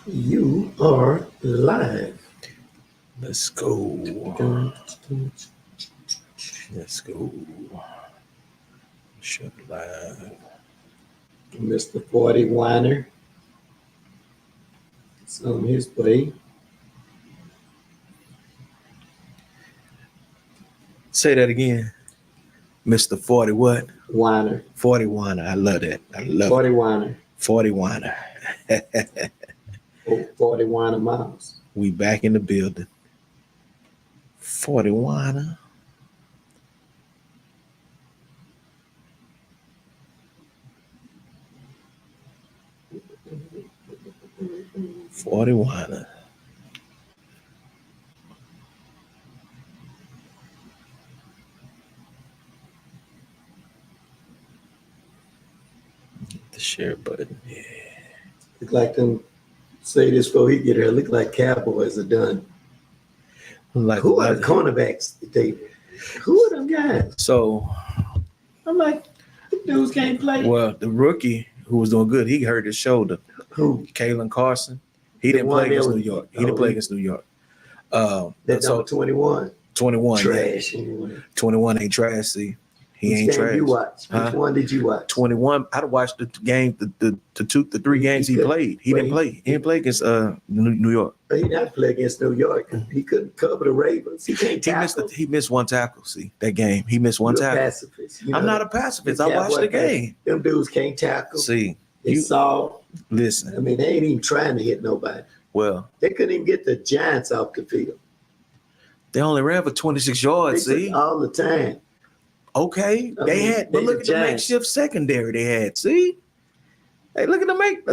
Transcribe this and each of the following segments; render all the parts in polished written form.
You are live. Let's go. Let's go. Shut live. Mr. 40 Whiner. It's on his way. Say that again. Mr. 40 what? Whiner. 40 Whiner. I love that. I love 40 it. Whiner. 40 Whiner. Oh, 40 Whiner Miles. We back in the building. 40 Whiner. $40 Whiner. The share button. Yeah. Look like them, say this before he get here, look like Cowboys are done. Like Who are the cornerbacks? Who are them guys? So I'm like, the dudes can't play. Well, the rookie who was doing good, he hurt his shoulder. Who? Kalen Carson. He didn't play against New York. He didn't play against New York. That's so 21. 21. Trash. Yeah. 21 ain't trash, see. He Which ain't game trash. you watch? Which one did you watch? 21. I'd watched the game, the three games he played. He didn't play. He didn't play against New York. He didn't play against New York. He couldn't cover the Ravens. He can't tackle. He missed one tackle. See that game. He missed one tackle. Pacifist. I'm not a pacifist. I watched the game. Them dudes can't tackle. See, listen. I mean, they ain't even trying to hit nobody. Well, they couldn't even get the Giants off the field. They only ran for 26 yards. See, all the time. Okay, but look at the makeshift secondary they had. See, hey, look at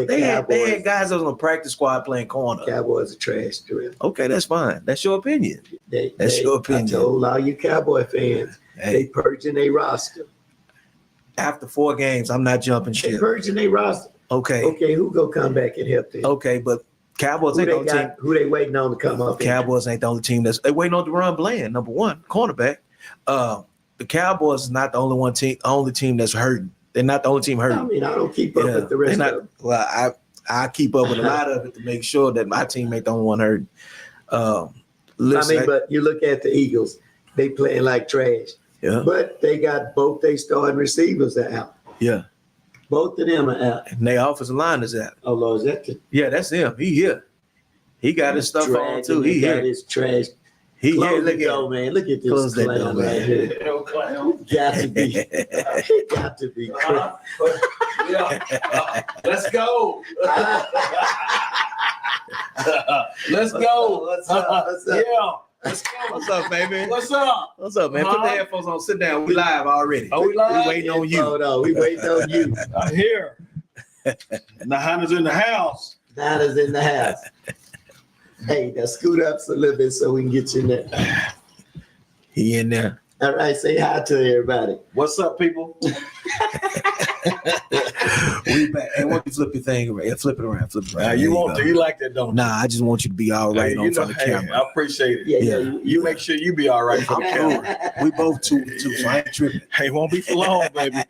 they had guys that was on the practice squad playing corner. Cowboys are trash, Duriel. Okay, that's fine. That's your opinion. That's your opinion. I told all you Cowboy fans, they purging their roster. After 4 games, I'm not jumping ship. They purging their roster. Okay, who go come back and help them? Okay, but Cowboys ain't the only team. Who they waiting on to come up? Cowboys ain't the only team they waiting on Deron Bland, number one cornerback. The Cowboys is not the only team that's hurting. They're not the only team hurting. I mean, I don't keep up with the rest of them. Well, I keep up with a lot of it to make sure that my team ain't the only one hurting. But you look at the Eagles, they playing like trash. Yeah. But they got both they starting receivers out. Yeah. Both of them are out. And their offensive line is out. Oh, Lord, is that Yeah, that's him. He here. He got his stuff on too. He got his trash. Look at man. Look at this clown right here. Got to be. He got to be. Let's go. Let's go. What's up? Yeah. Let's go. What's up, baby? What's up? What's up, man? Put the headphones on. Sit down. We live already. Oh, we live? We waiting on you. Oh, no. We waiting on you. I'm here. And the Honda's in the house. Honda's in the house. Hey, now scoot up a little bit so we can get you in there. He in there. All right, say hi to everybody. What's up, people? We back. Hey, why don't you flip your thing around? Flip it around. You like that, don't you? Nah, I just want you to be all right on front of the camera. I appreciate it. Yeah. You make sure you be all right for the camera. We both two, so I ain't tripping. Hey, won't be for long, baby.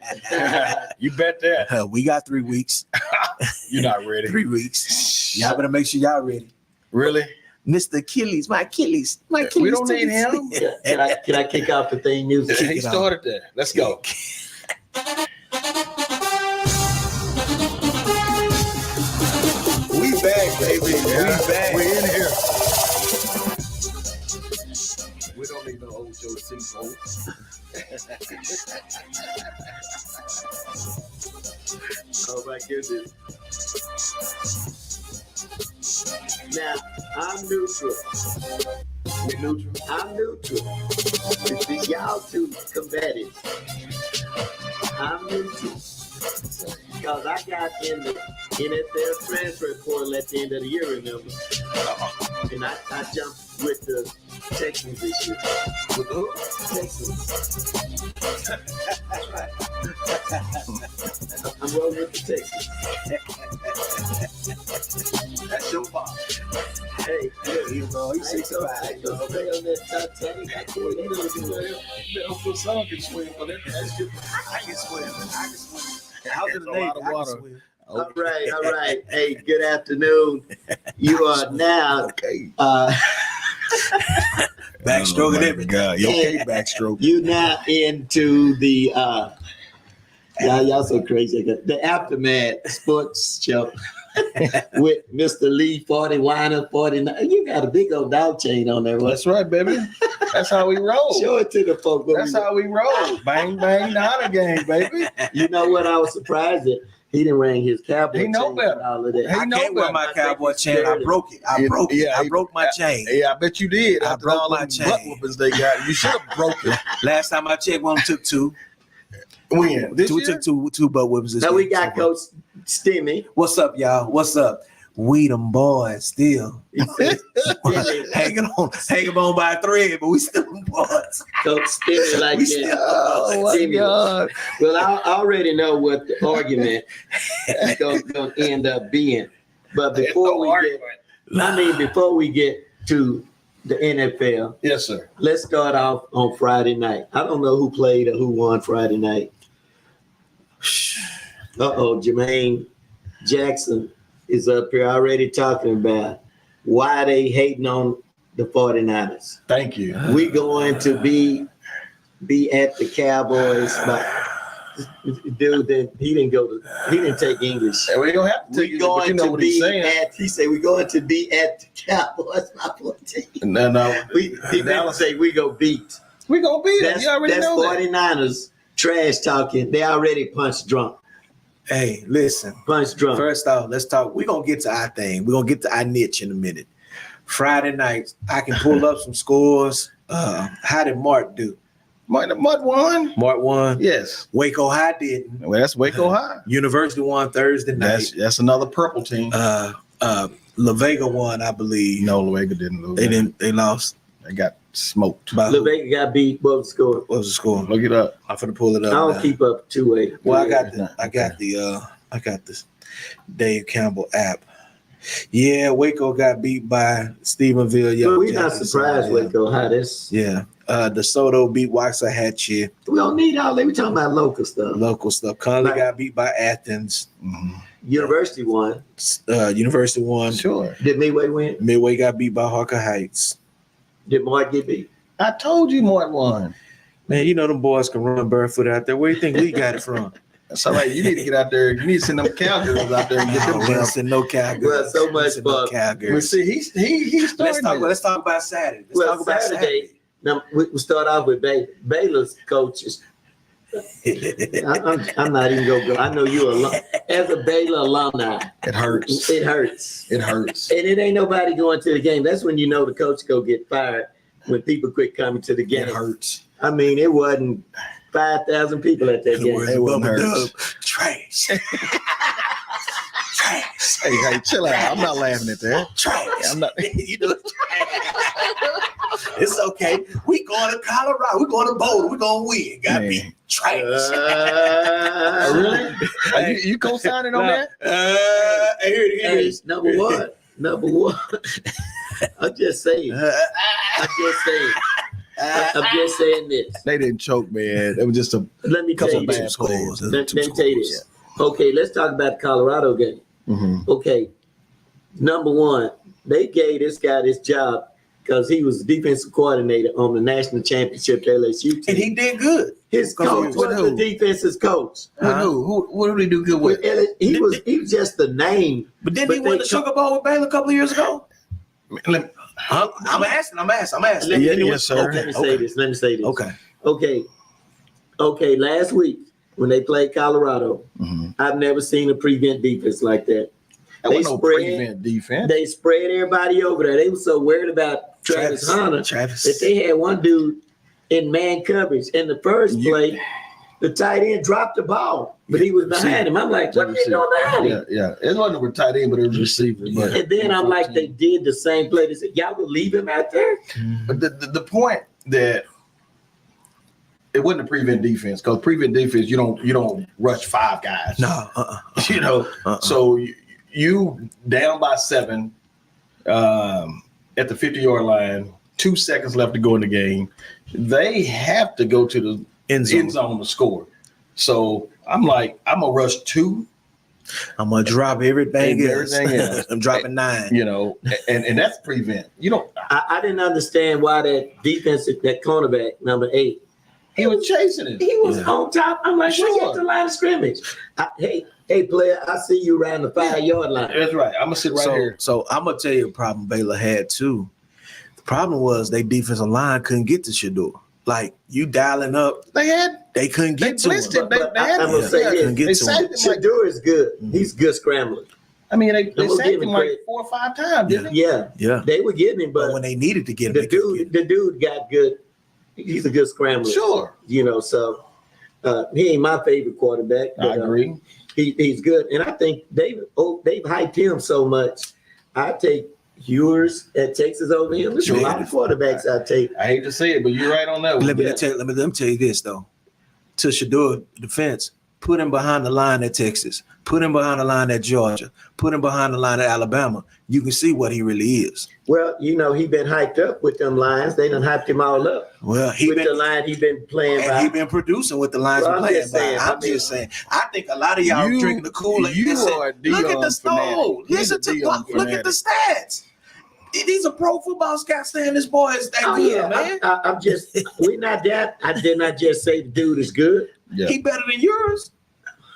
You bet that. We got 3 weeks. You're not ready. 3 weeks. Y'all better make sure y'all ready. Really? Mr. Achilles, my Achilles. We don't need him. Can I kick off the theme music? He started that. Let's go. We back, baby. Yeah. We back. We're in here. We don't need no old Joe Seafold. Oh my goodness. Now, I'm neutral. You're neutral. I'm neutral. It's y'all two combative. I'm neutral. Because I got in the NFL transfer portal at the end of the year, remember? And I jumped with the Texans this year. With who? Texans. I'm rolling with the Texans. That's your fault. Hey, He's 65. I don't stay on that Titanic. I can't do it. Uncle Son can swim, but that's just I can swim. out of the Navy. All right. Hey, good afternoon. You are now backstroking everything. God, you okay, backstroke. You now into the y'all so crazy. The Aftermath Sports Show with Mr. Lee 40 Weiner 49. You got a big old dog chain on there. That's right, baby. That's how we roll. Show it to the folks. That's how we roll. Bang, bang, Nana gang, baby. You know what? I was surprised that he didn't ring his cowboy He know chain better. and all of that. I can't wear my cowboy chain. I broke it. I broke my chain. Yeah, I bet you did. I After broke all my them chain. butt whoopers they got. You should have broke it. Last time I checked, one took two. When? This year? Took two butt whippers. Now we got Coach Stimmy. What's up, y'all? What's up? We them boys still hanging on by a thread, but we still them boys. Coach Stimmy like We that. still- Oh, my Stimmy. God. Well, I already know what the argument is going to end up being. But before we get to the NFL, Yes, sir. let's start off on Friday night. I don't know who played or who won Friday night. Jermaine Jackson is up here already talking about why they hating on the 49ers. Thank you. We going to be at the Cowboys, but dude, he didn't take English. And we don't have to. We going you know to what he's be saying. he said we're going to be at the Cowboys by 14. No. He meant to say we go beat. We gonna beat them. You already That's know that. 49ers trash talking. They already punch drunk. Hey, listen. Punch drunk. First off, let's talk. We're gonna get to our thing. We're gonna get to our niche in a minute. Friday nights, I can pull up some scores. How did Mark do? Mud won. Mark won. Yes. Waco High didn't. Well, that's Waco High. University won Thursday night. That's another purple team. La Vega won, I believe. No, La Vega didn't lose. They didn't. They lost. They got smoked. By who? LeVega got beat. What was the score? What was the score? Look it up. I'm finna pull it I up. don't now. keep up 2-8. Well, I got this Dave Campbell app. Yeah, Waco got beat by Stephenville. But we're not surprised Waco High. Yeah. DeSoto beat Waxahachie. We don't need all that. We're talking about local stuff. Local stuff. Conley Right. got beat by Athens. Mm-hmm. University won. University won. Sure. Did Midway win? Midway got beat by Harker Heights. Did Mark get beat? I told you Mud won. Man, you know them boys can run barefoot out there. Where do you think Lee got it from? That's all right. You need to get out there. You need to send them cowgirls out there and get them. Listen, no cowgirls. Well, so much Listen, no fun. Well, cowgirls. see, he's starting. Let's talk about Saturday. Well, Saturday. Now we start off with Baylor's coaches. I'm not even gonna go. I know you as a Baylor alumni. It hurts. It hurts. It hurts. And it ain't nobody going to the game. That's when you know the coach go get fired when people quit coming to the game. It hurts. I mean, it wasn't 5,000 people at that game. It wasn't hurts. Trash. Trash. Hey, chill out. I'm not laughing at that. Trash. I'm not. You know, it's okay. We going to Colorado. We going to Boulder. We going to win. Got Man. me. Trash. Really? You co-signing on that? Here it Hey, is. number one. I'm just saying. I'm just saying this. They didn't choke, man. It was just a Let me tell couple you bad this. scores. Let me tell you this. Okay, let's talk about the Colorado game. Mm-hmm. Okay, number one, they gave this guy this job because he was defensive coordinator on the national championship LSU team. And he did good. His coach was the defensive coach. What did he do good with? He was just the name. But didn't he win the Sugar Bowl with Baylor a couple of years ago? I'm asking. Yes, sir. Let me say this. Okay. Okay. Last week when they played Colorado, I've never seen a prevent defense like that. That wasn't no prevent defense. They spread everybody over there. They were so worried about Travis Hunter that they had one dude in man coverage. In the first play, the tight end dropped the ball, but he was behind him. I'm like, what are you doing behind him? Yeah. It wasn't a tight end, but it was receiver. And then I'm like, they did the same play. They said, y'all will leave him out there? But the point that it wasn't a prevent defense, because prevent defense, you don't rush five guys. No. You know, so you down by 7 at the 50-yard line, 2 seconds left to go in the game. They have to go to the end zone to score. So I'm like, I'm gonna rush 2 I'm gonna drop everything else. Everything else. I'm dropping 9. You know, and that's prevent. You don't. I didn't understand why that defensive, that cornerback, number 8, He was chasing it. he was on top. I'm like, Sure. sure. At the line of scrimmage. Hey, player, I see you around the 5-yard line. That's right. I'm gonna sit right here. So I'm gonna tell you a problem Baylor had too. The problem was they defensive line couldn't get to Shador. Like you dialing up, they couldn't get to him. I'm gonna say this. Shador is good. He's a good scrambler. I mean, they sacked him like 4 or 5 times, didn't they? Yeah. They were getting him, but when they needed to get him, the dude got good. He's a good scrambler. Sure. You know, so he ain't my favorite quarterback. But, I agree. He's good, and I think they've hyped him so much. I take Ewers at Texas over him. There's a lot of quarterbacks I take. I hate to say it, but you're right on that one. Let me tell you this though. To Shador defense, put him behind the line at Texas, put him behind the line at Georgia, put him behind the line at Alabama. You can see what he really is. Well, you know, he been hyped up with them Lions. They done hyped him all up. Well, the line he been playing and by. he been producing with the Lions Well, playing by. I'm just saying. I think a lot of y'all drinking the Kool-Aid. Look at the snow. Listen to look at the stats. These are pro football scouts saying this boy is that good, man. I'm just, we not that. I did not just say the dude is good. Yeah. He better than yours.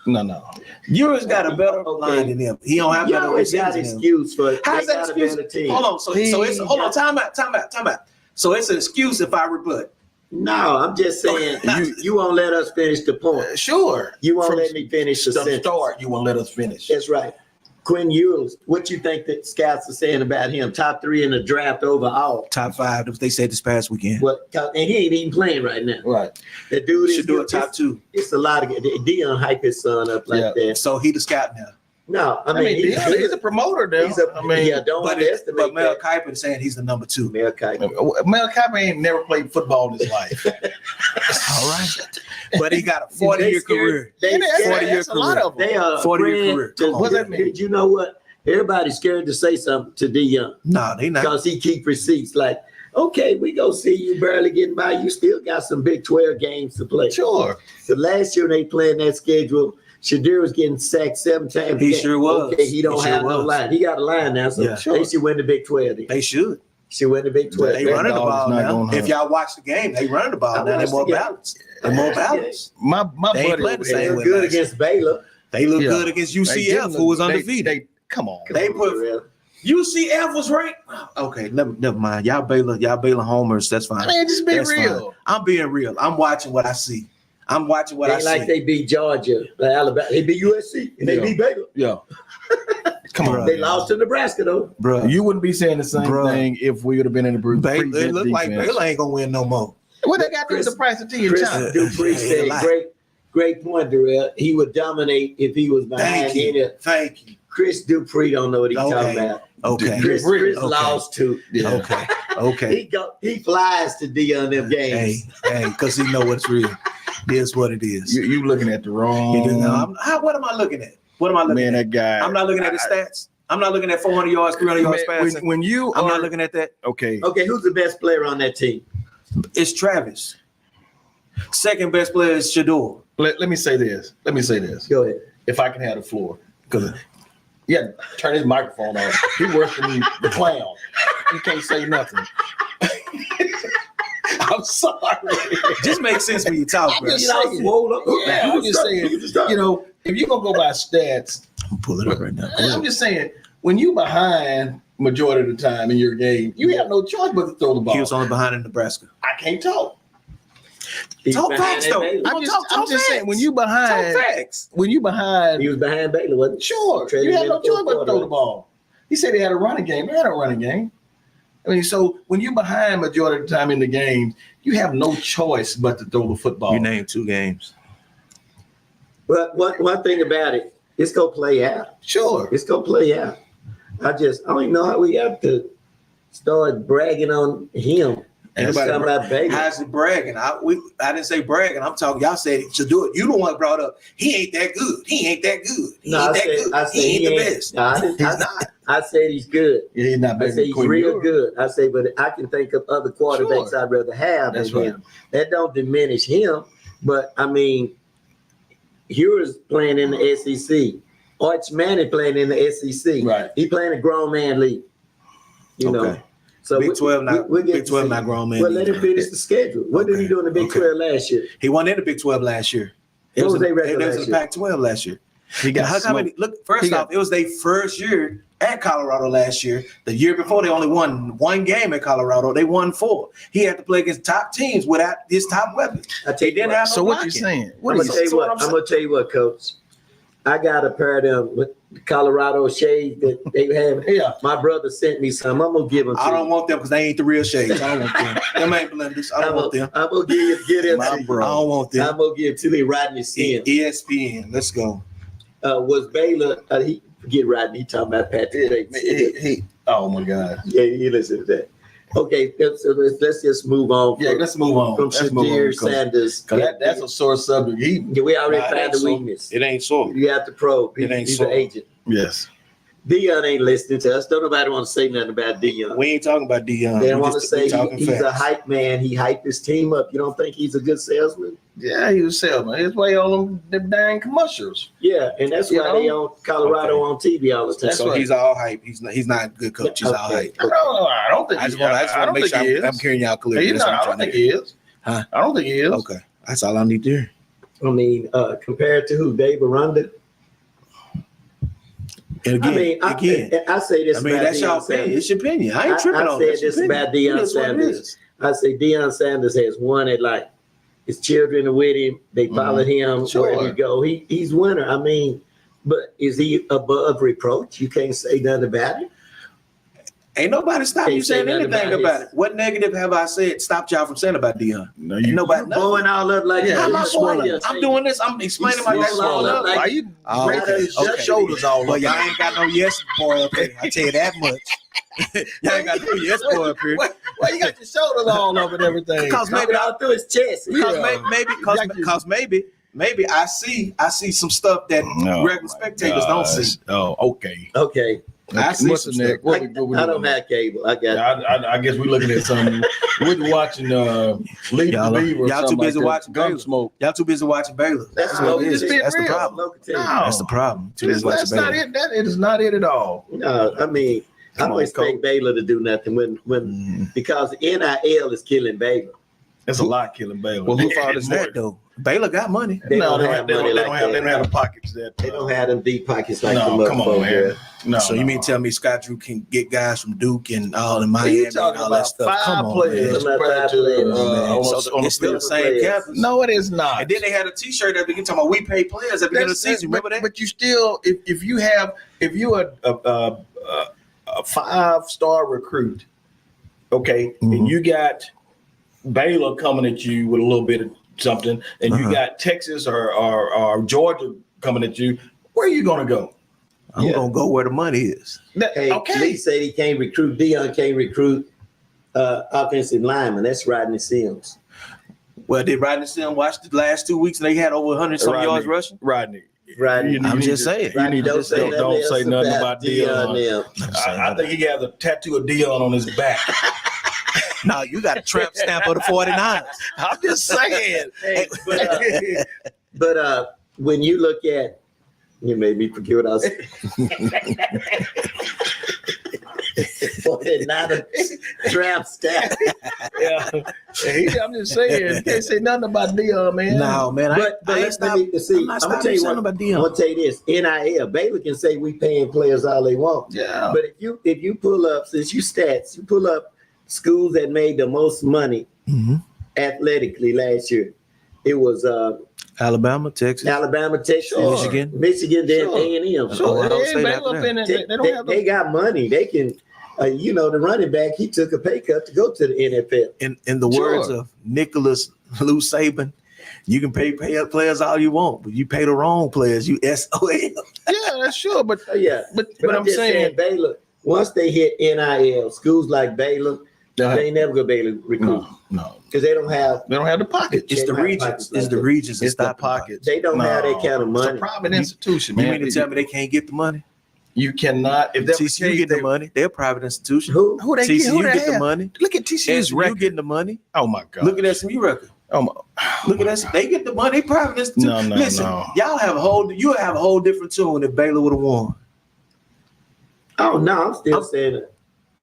No. Yours got a better line than him. He don't have better got excuse for how's that excuse? Hold on. So it's hold on. Time out. So it's an excuse if I rebut. No, I'm just saying you won't let us finish the point. Sure. You won't let me finish the sentence. Start. You won't let us finish. That's right. Quinn Ewers, what you think that scouts are saying about him? Top 3 in the draft overall. Top 5, if they said this past weekend. And he ain't even playing right now. Right. The dude should do a top 2. It's a lot of Dion hype his son up like that. So he the scout now. No, I mean he's a promoter now. Don't underestimate. But Mel Kiper is saying he's the number 2. Mel Kiper. Mel Kiper ain't never played football in his life. All right. But he got a 40-year career. 40-year career. They are 40-year career. What that mean? You know what? Everybody's scared to say something to Dion. No, they not. Because he keep receipts like, okay, we go see you barely getting by. You still got some Big 12 games to play. Sure. So last year they playing that schedule, Shador was getting sacked 7 times. He sure was. Okay, he don't have no line. He got a line now, so they should win the Big 12. Then. They should. Should win the Big 12. They running the ball now. If y'all watch the game, they running the ball now. They're more balanced. They're more balanced. My buddy they look good against Baylor. They look good against UCF, who was undefeated. Come on. They put UCF was ranked. Okay, never mind. Y'all Baylor homers. That's fine. I mean, just be real. Fine. I'm being real. I'm watching what I see. I'm watching what I see. Like they beat Georgia, Alabama. They beat USC, and they beat Baylor. Yeah. Come on. They lost to Nebraska, though. Bro, you wouldn't be saying the same thing if we would have been in the group. It looked like Baylor ain't going to win no more. What they got to do with the price of tea in China? Dupree said, great point, Duriel. He would dominate if he was behind. Thank you. Chris Dupree don't know what he's talking about. Okay. Chris lost to. Yeah. Okay. He flies to Dion them games. Hey, because he know what's real. That's what it is. You looking at the wrong. What am I looking at? What am I looking at? That guy. I'm not looking at the stats. I'm not looking at 400 yards, 300 yards passing. I'm not looking at that. Okay. Okay, who's the best player on that team? It's Travis. Second best player is Shador. Let me say this. Go ahead. If I can have the floor. Because turn his microphone off. He worse than the clown. You can't say nothing. I'm sorry. Just makes sense when you talk, bro. I'm just saying, if you're going to go by stats. I'm pulling it up right now. I'm just saying, when you behind majority of the time in your game, you have no choice but to throw the ball. He was only behind in Nebraska. I can't talk. Talk facts, though. I'm just saying, when you behind. Talk facts. When you behind. He was behind Baylor, wasn't he? Sure. You have no choice but to throw the ball. He said he had a running game. They had a running game. I mean, so when you're behind majority of the time in the game, you have no choice but to throw the football. You named 2 games. But one thing about it, it's going to play out. Sure. It's going to play out. I don't even know how we have to start bragging on him. How's it bragging? I didn't say bragging. I'm talking. Y'all said he should do it. You the one brought up. He ain't that good. He ain't that good. He ain't the best. No, he's not. I said he's good. Yeah, he's not. I say he's real good. I say, but I can think of other quarterbacks I'd rather have than him. That don't diminish him. But I mean, Ewers playing in the SEC. Arch Manning playing in the SEC. Right. He playing a grown man league. You know. So Big 12 not Big 12 not grown man. Well, let him finish the schedule. What did he do in the Big 12 last year? He won in the Big 12 last year. What was their record last year? It was in the Pac-12 last year. He got how many? Look, first off, it was their first year at Colorado last year. The year before, they only won one game at Colorado. They won 4. He had to play against top teams without his top weapon. He didn't have no So what blocking. you saying? I'm gonna tell you what, Coach. I got a pair of them with Colorado shades that they have. Yeah. My brother sent me some. I'm gonna give them to I don't you. want them because they ain't the real shades. I don't want them. Them ain't blenders. I don't want them. I'm gonna get them My to bro. I don't want you. them. I'm gonna give to the Rodney Sims. ESPN. Let's go. Was Baylor? He forget Rodney. He talking about Patrick Bates. Oh my God. Yeah, you listen to that. Okay, so let's just move on. Yeah, let's move on. From Shadir Sanders. That's a sore subject. We already found the weakness. It ain't so. You have to probe. He's an agent. Yes. Dion ain't listening to us. Don't nobody want to say nothing about Dion. We ain't talking about Dion. They don't want to say he's a hype man. He hyped his team up. You don't think he's a good salesman? Yeah, he was a salesman. His way on them dang commercials. Yeah, and that's why they on Colorado on TV all the time. So he's all hype. He's not a good coach. He's all hype. I don't think. I just want to make sure I'm carrying y'all clear. I don't think he is. Huh? I don't think he is. Okay, that's all I need to hear. I mean, compared to who? Dave Aranda? And again, I say this. I mean, that's your opinion. It's your opinion. I ain't tripping on it. I said this about Deion Sanders. I say Deion Sanders has won it. Like his children are with him. They follow him wherever he go. He's winner. I mean, but is he above reproach? You can't say nothing about it. Ain't nobody stopped you saying anything about it. What negative have I said stopped y'all from saying about Deion? No, you blowing all up like I'm doing this. I'm explaining my up. Why you breaking his shoulders all over? Well, y'all ain't got no yes boy up here. I tell you that much. Y'all ain't got no yes boy up here. Why you got your shoulders all over and everything? Because maybe all through his chest. Because maybe I see some stuff that regular spectators don't see. Oh, okay. Okay. I see some stuff. I don't have cable. I got. I guess we're looking at something. We're watching Leave the Beaver. Y'all too busy watching Gunsmoke. Y'all too busy watching Baylor. That's what it is. That's the problem. That's the problem. That's not it. That is not it at all. No, I mean, I don't expect Baylor to do nothing when because NIL is killing Baylor. It's a lot killing Baylor. Well, who thought is that though? Baylor got money. They don't have they don't have the pockets that. They don't have them deep pockets like the come on, man. No, so you mean tell me Scott Drew can get guys from Duke and all in Miami and all that stuff? Come on, players. So it's still the same campus. No, it is not. And then they had a T-shirt at the beginning talking about we pay players at the beginning of the season. Remember that? But you still, if you're a 5-star recruit, okay, and you got Baylor coming at you with a little bit of something, and you got Texas or Georgia coming at you, where are you going to go? I'm going to go where the money is. Lee said he can't recruit. Dion can't recruit offensive linemen. That's Rodney Sims. Well, did Rodney Sims watch the last 2 weeks and they had over 100-some yards rushing? Rodney. I'm just saying. Don't say nothing about Dion. I think he has a tattoo of Dion on his back. No, you got a tramp stamp of the 49ers. I'm just saying. But when you look at, you made me forget what I was saying. 49ers tramp stamp. Yeah. I'm just saying. You can't say nothing about Dion, man. No, man. I'm gonna tell you what. About Dion. I'm gonna tell you this. NIL. Baylor can say we paying players all they want. Yeah. But if you pull up, since you pull up schools that made the most money athletically last year, it was Alabama, Texas, Michigan, then A&M. They got money. They can, the running back, he took a pay cut to go to the NFL. In the words of Nicholas Lou Saban, you can pay players all you want, but you pay the wrong players, you SOL. Yeah, that's sure. But I'm just saying Baylor, once they hit NIL, schools like Baylor, they ain't never gonna be able to recruit. No. Because they don't have the pockets. It's the regions. It's the regions. It's the pockets. They don't have that kind of money. It's a private institution, man. You mean to tell me they can't get the money? You cannot. If TCU get the money, they're a private institution. Who TCU get the money. Look at TCU's record. You getting the money. Oh my God. Look at SMU record. Look at that. They get the money. They private institute. No. Listen, you have a whole different tune if Baylor would have won. Oh no, I'm still saying it.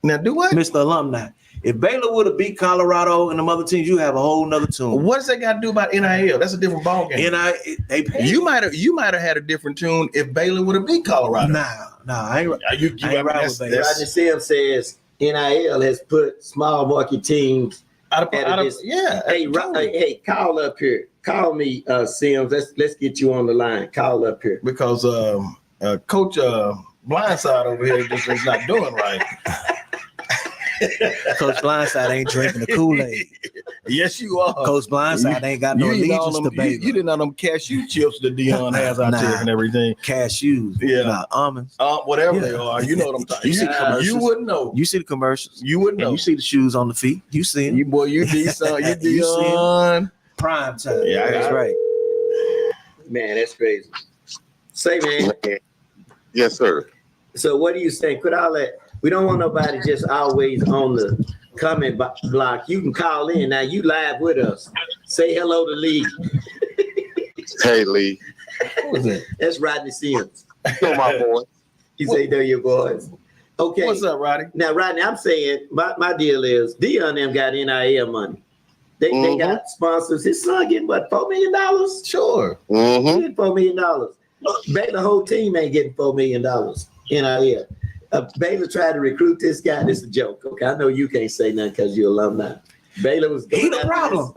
Now do what? Mr. Alumni. If Baylor would have beat Colorado and the other teams, you have a whole nother tune. What does that got to do about NIL? That's a different ballgame. They pay. You might have had a different tune if Baylor would have beat Colorado. Nah, I ain't right with Baylor. Rodney Sims says NIL has put small market teams Out of, yeah. Hey, call up here. Call me, Sims. Let's get you on the line. Call up here. Because Coach Blindside over here just is not doing right. Coach Blindside ain't drinking the Kool-Aid. Yes, you are. Coach Blindside ain't got no allegiance to Baylor. You didn't know them cashew chips that Dion has out there and everything. Cashews. Almonds. Whatever they are. You know what I'm talking about. You wouldn't know. You see the commercials. You wouldn't know. You see the shoes on the feet. You see them. You Dion. Prime time. Yeah, that's right. Man, that's crazy. Say, man. Yes, sir. So what do you think? Could all that? We don't want nobody just always on the comment block. You can call in. Now you live with us. Say hello to Lee. Hey, Lee. What was that? That's Rodney Sims. Know my boy. He say, know your boys. Okay. What's up, Rodney? Now, Rodney, I'm saying my deal is Dion them got NIL money. They got sponsors. His son getting what, $4 million? Sure. He getting $4 million. Baylor whole team ain't getting $4 million NIL. Baylor tried to recruit this guy. This is a joke. Okay, I know you can't say nothing because you're alumni. Baylor was going. He the problem.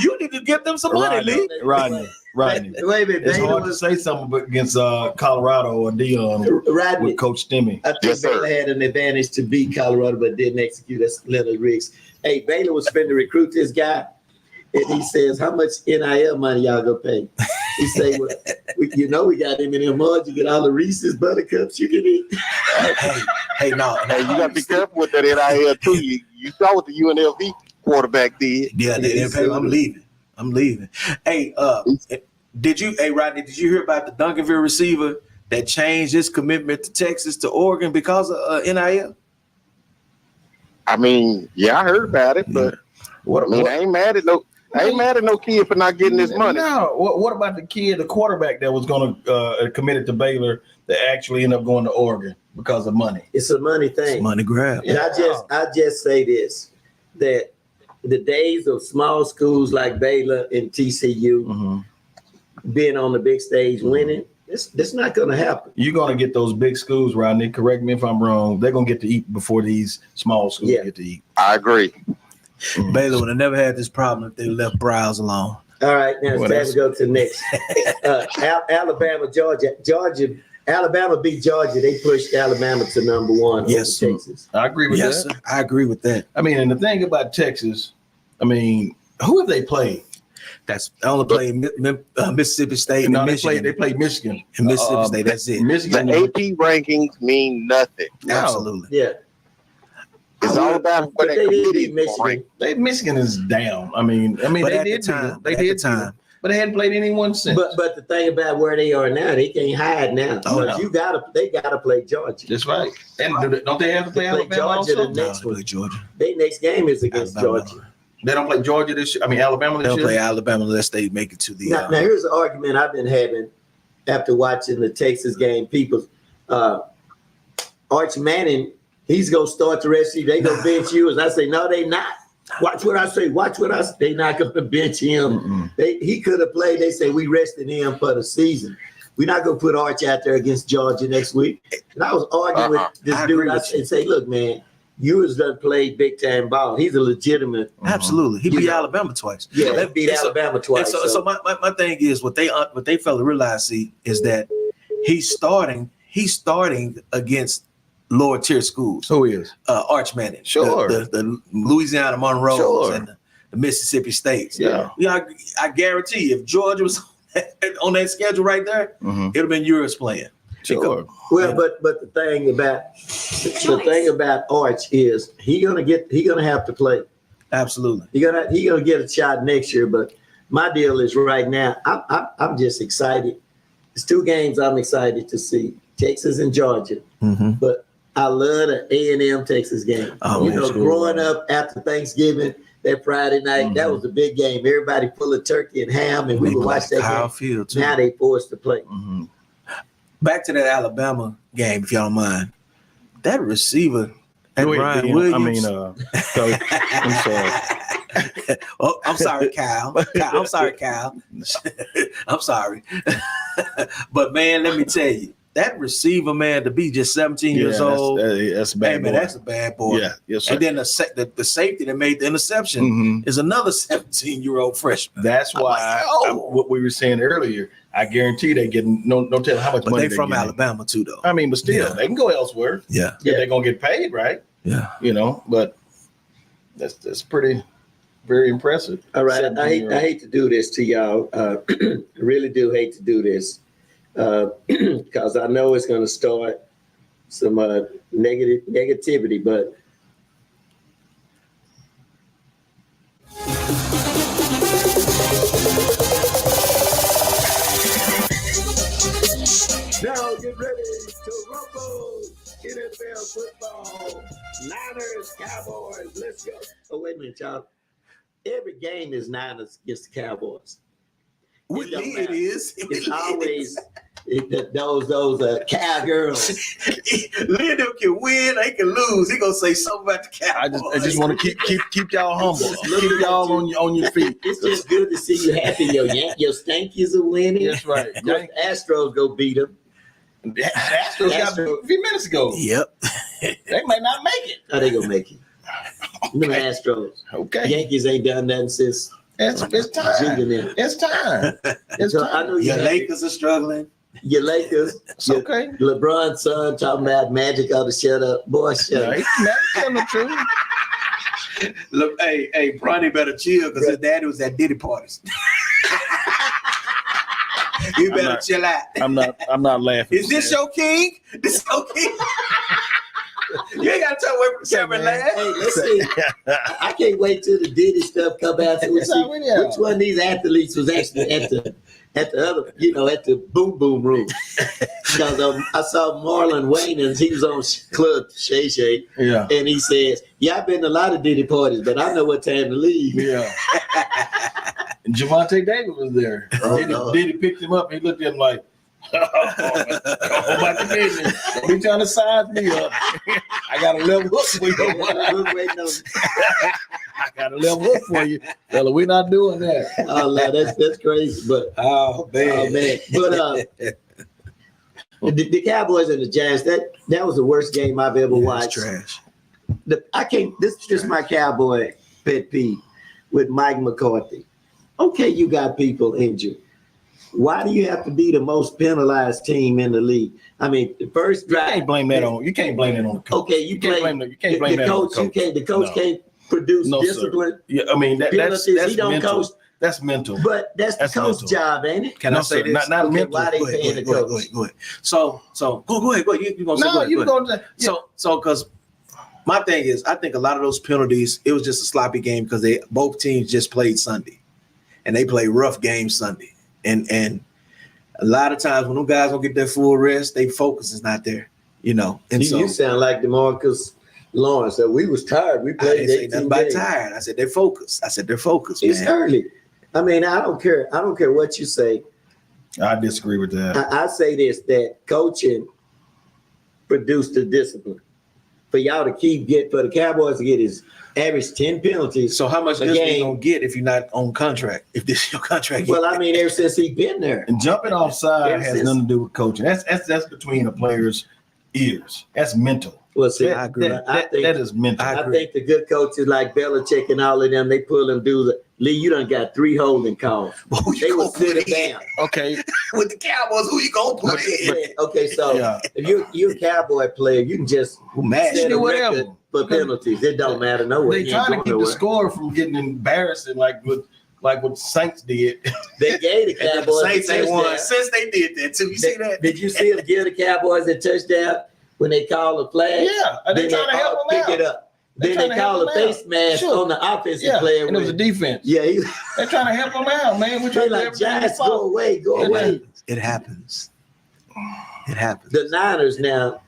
You need to give them some money, Lee. Rodney. Wait a minute. It's hard to say something against Colorado or Dion with Coach Stimmy. I think Baylor had an advantage to beat Colorado, but didn't execute. That's Leonard Riggs. Hey, Baylor was finna recruit this guy, and he says, "How much NIL money y'all gonna pay?" He say, well, "You know, we got him in them mugs. You get all the Reese's buttercups you can eat." Hey, you got to be careful with that NIL too. You saw what the UNLV quarterback did. Yeah, they didn't pay. I'm leaving. Hey, Rodney, did you hear about the Duncanville receiver that changed his commitment to Texas to Oregon because of NIL? I mean, yeah, I heard about it, but I ain't mad at no kid for not getting his money. No, what about the kid, the quarterback that was going to committed to Baylor that actually ended up going to Oregon because of money? It's a money thing. It's money grab. And I just say this, that the days of small schools like Baylor and TCU being on the big stage winning, it's not going to happen. You're going to get those big schools, Rodney. Correct me if I'm wrong. They're going to get to eat before these small schools get to eat. I agree. Baylor would have never had this problem if they left Browse alone. All right, now it's time to go to the next. Alabama, Georgia. Alabama beat Georgia. They pushed Alabama to number one. Yes, over Texas. I agree with that. Sir. I agree with that. I mean, and the thing about Texas, I mean, who have they played? That's I only played Mississippi State and Michigan. They played Michigan and Mississippi State. That's it. Michigan. The AP rankings mean nothing. Absolutely. Yeah. It's all about what they did beat Michigan. Michigan is down. I mean, But they at did the time, They did time, but they hadn't played anyone since. But the thing about where they are now, they can't hide now. They gotta play Georgia. That's right. And don't they have to play Alabama Georgia also? the next one. Georgia. Their next game is against Alabama. Georgia. They don't play Georgia this year. I mean, Alabama this They'll year. play Alabama unless they make it to the. Now here's an argument I've been having after watching the Texas game. People, Arch Manning, he's gonna start the rest of you. They gonna bench you, and I say no, they not. Watch what I say. Watch what I say. They not gonna bench him. He could have played. They say we rested him for the season. We're not gonna put Arch out there against Georgia next week. And I was arguing with this dude. I say, look, man. Ewers done played big time ball. He's a legitimate. Absolutely, he beat Alabama twice. Yeah, he beat Alabama twice. So my thing is what they fail to realize is that he's starting against lower tier schools. Who is Arch Manning? Sure, the Louisiana Monroes and the Mississippi States. Yeah, I guarantee if Georgia was on that schedule right there, it'd have been Ewers playing. Sure. Well, but the thing about Arch is he gonna have to play. Absolutely. He gonna get a shot next year. But my deal is right now. I'm just excited. It's two games I'm excited to see: Texas and Georgia. But I love the A&M Texas game. Growing up after Thanksgiving, that Friday night. That was a big game. Everybody full of turkey and ham, and we would watch that Kyle game. Field, too. Now they forced to play. Back to that Alabama game, if y'all don't mind. That receiver, that Go ahead, Ryan Ben. Williams. Coach, I'm sorry. Oh, I'm sorry, Kyle. I'm sorry, Kyle. I'm sorry. But man, let me tell you, that receiver, man, to be just 17 years old, That's a bad hey, man, boy. that's a bad boy. Yeah, yes, sir. And then the safety that made the interception is another 17-year-old freshman. That's why what we were saying earlier. I guarantee they get no telling how much But money they from getting. Alabama too, though. I mean, but still, Yeah. they can go elsewhere. Yeah, If they're gonna get paid, right? yeah. But that's pretty very impressive. All right, I 17-year-old. hate to do this to y'all. I really do hate to do this because I know it's going to start some negativity. But now get ready to rumble NFL football. Niners, Cowboys, let's go. Oh, wait a minute, y'all. Every game is Niners against the Cowboys. With don't me, it matter. is. It's always those cowgirls. Lindell can win, they can lose. He gonna say something about the Cowboys. I just want to keep y'all humble. Just look Keep at y'all you. on your feet. It's just good to see you happy. Your Stankies are winning. That's right. Your Astros go beat them. The Astros got a few minutes ago. Yep. They might not make it. How they gonna make it? Them Astros. Okay. Yankees ain't done nothing since It's time. Jeter them. It's time. It's So I time. know you Your happy. Lakers are struggling. Your Lakers. It's your okay. LeBron's son talking about Magic ought to shut up. Boy, shut No, up. he's not telling the truth. Look, hey, Bronny better chill because his daddy was at Diddy parties. You better chill out. I'm not laughing. Is this your king? This your king? You ain't gotta tell where Kevin laugh. Hey, let's see. I can't wait till the Diddy stuff come out so we It's see already out. which one of these athletes was actually at the other, at the boom boom room. Because I saw Marlon Wayne and he was on Club Shay Shay, Yeah. and he says, "Yeah, I've been to a lot of Diddy parties, but I know what time to leave." Yeah. And Javante Davis was there. Oh, Diddy, no. Diddy picked him up. He looked at him like, "Oh, about the business. He trying to size me up. I got a little hook for you. We're waiting on- I got a little hook for you, fella. We're not doing that." Oh, no, that's crazy, but Oh man. But the Cowboys and the Giants, that was the worst game I've ever That's watched. trash. This is just my Cowboy pet peeve with Mike McCarthy. Okay, you got people injured. Why do you have to be the most penalized team in the league? I mean, the first You drive. can't blame that on. You can't blame that on the coach. Okay, you can't blame blame. You can't blame the that on coach. the coach. The coach No. can't produce No, sir. discipline. Yeah, I mean that's Penalties, he don't mental. coach. That's mental. But that's the That's coach's mental. job, ain't it? Can No, I say sir. this? Not Okay, mental. why they Go ahead, paying the go ahead, coach? go ahead, go ahead. So go ahead. You gonna say No, go ahead, you go ahead. going to So because my thing is, I think a lot of those penalties, it was just a sloppy game because both teams just played Sunday, and they play rough games Sunday, and a lot of times when them guys don't get their full rest, they focus is not there, And You sound like DeMarcus Lawrence. So we was tired. We I played didn't say 18 nothing about games. tired. I said they're focused. They're focused, It's man. early. I mean, I don't care. I don't care what you say. I disagree with that. I say this, that coaching produced the discipline. For y'all to for the Cowboys to get his average 10 penalties. So how much A discipline you game. gonna get if you're not on contract? If this is your contract, Well, I mean, ever since he's been there. And jumping offside Yes, has yes. nothing to do with coaching. That's between the players' ears. That's mental. Well, see, I agree. I think That is mental. I I agree. think the good coaches like Belichick and all of them, they pull them dudes. Lee, you done got 3 holding calls. Who you They will gonna sit put it in? down. Okay. With the Cowboys, who you gonna put in? Okay, so Yeah. if you're a Cowboy player, you can just Who mad? set a do whatever. record for penalties. It don't matter nowhere. They You ain't trying to going keep the nowhere. score from getting embarrassing like what Saints did. They gave the And then the Cowboys Saints a ain't won touchdown. since they did that too. You see that? Did you see them give the Cowboys a touchdown when they call the flag? Yeah, and they Then trying to help all them pick out. it up. They Then trying they to help call a them face out. mask Sure. on the offensive Yeah, player. and it was a defense. Yeah, They're trying to help them out, man. We're they trying to do like, everything we Giants, go possible. away, go It away. It happens. It happens. The Niners now,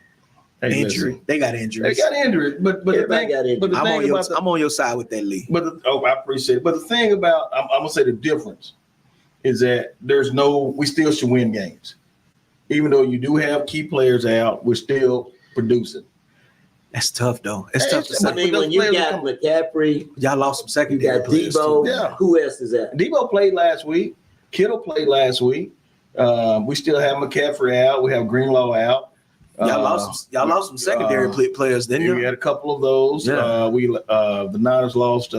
Hey, Injury. listen. They got They injuries. got injured, but the Everybody got thing, injured. but the I'm thing on your about the, I'm on your side with that, Lee. I appreciate it. But the thing about I'm gonna say the difference is that we still should win games, even though you do have key players out. We're still producing. That's tough though. It's Hey, tough to it's- say. I mean, those when you players got are McCaffrey, Y'all lost some you secondary got players Debo. too. Yeah. Who else is that? Debo played last week. Kittle played last week. We still have McCaffrey out. We have Greenlaw out. Y'all lost some secondary players, didn't We you? had a couple of those. Yeah. The Niners lost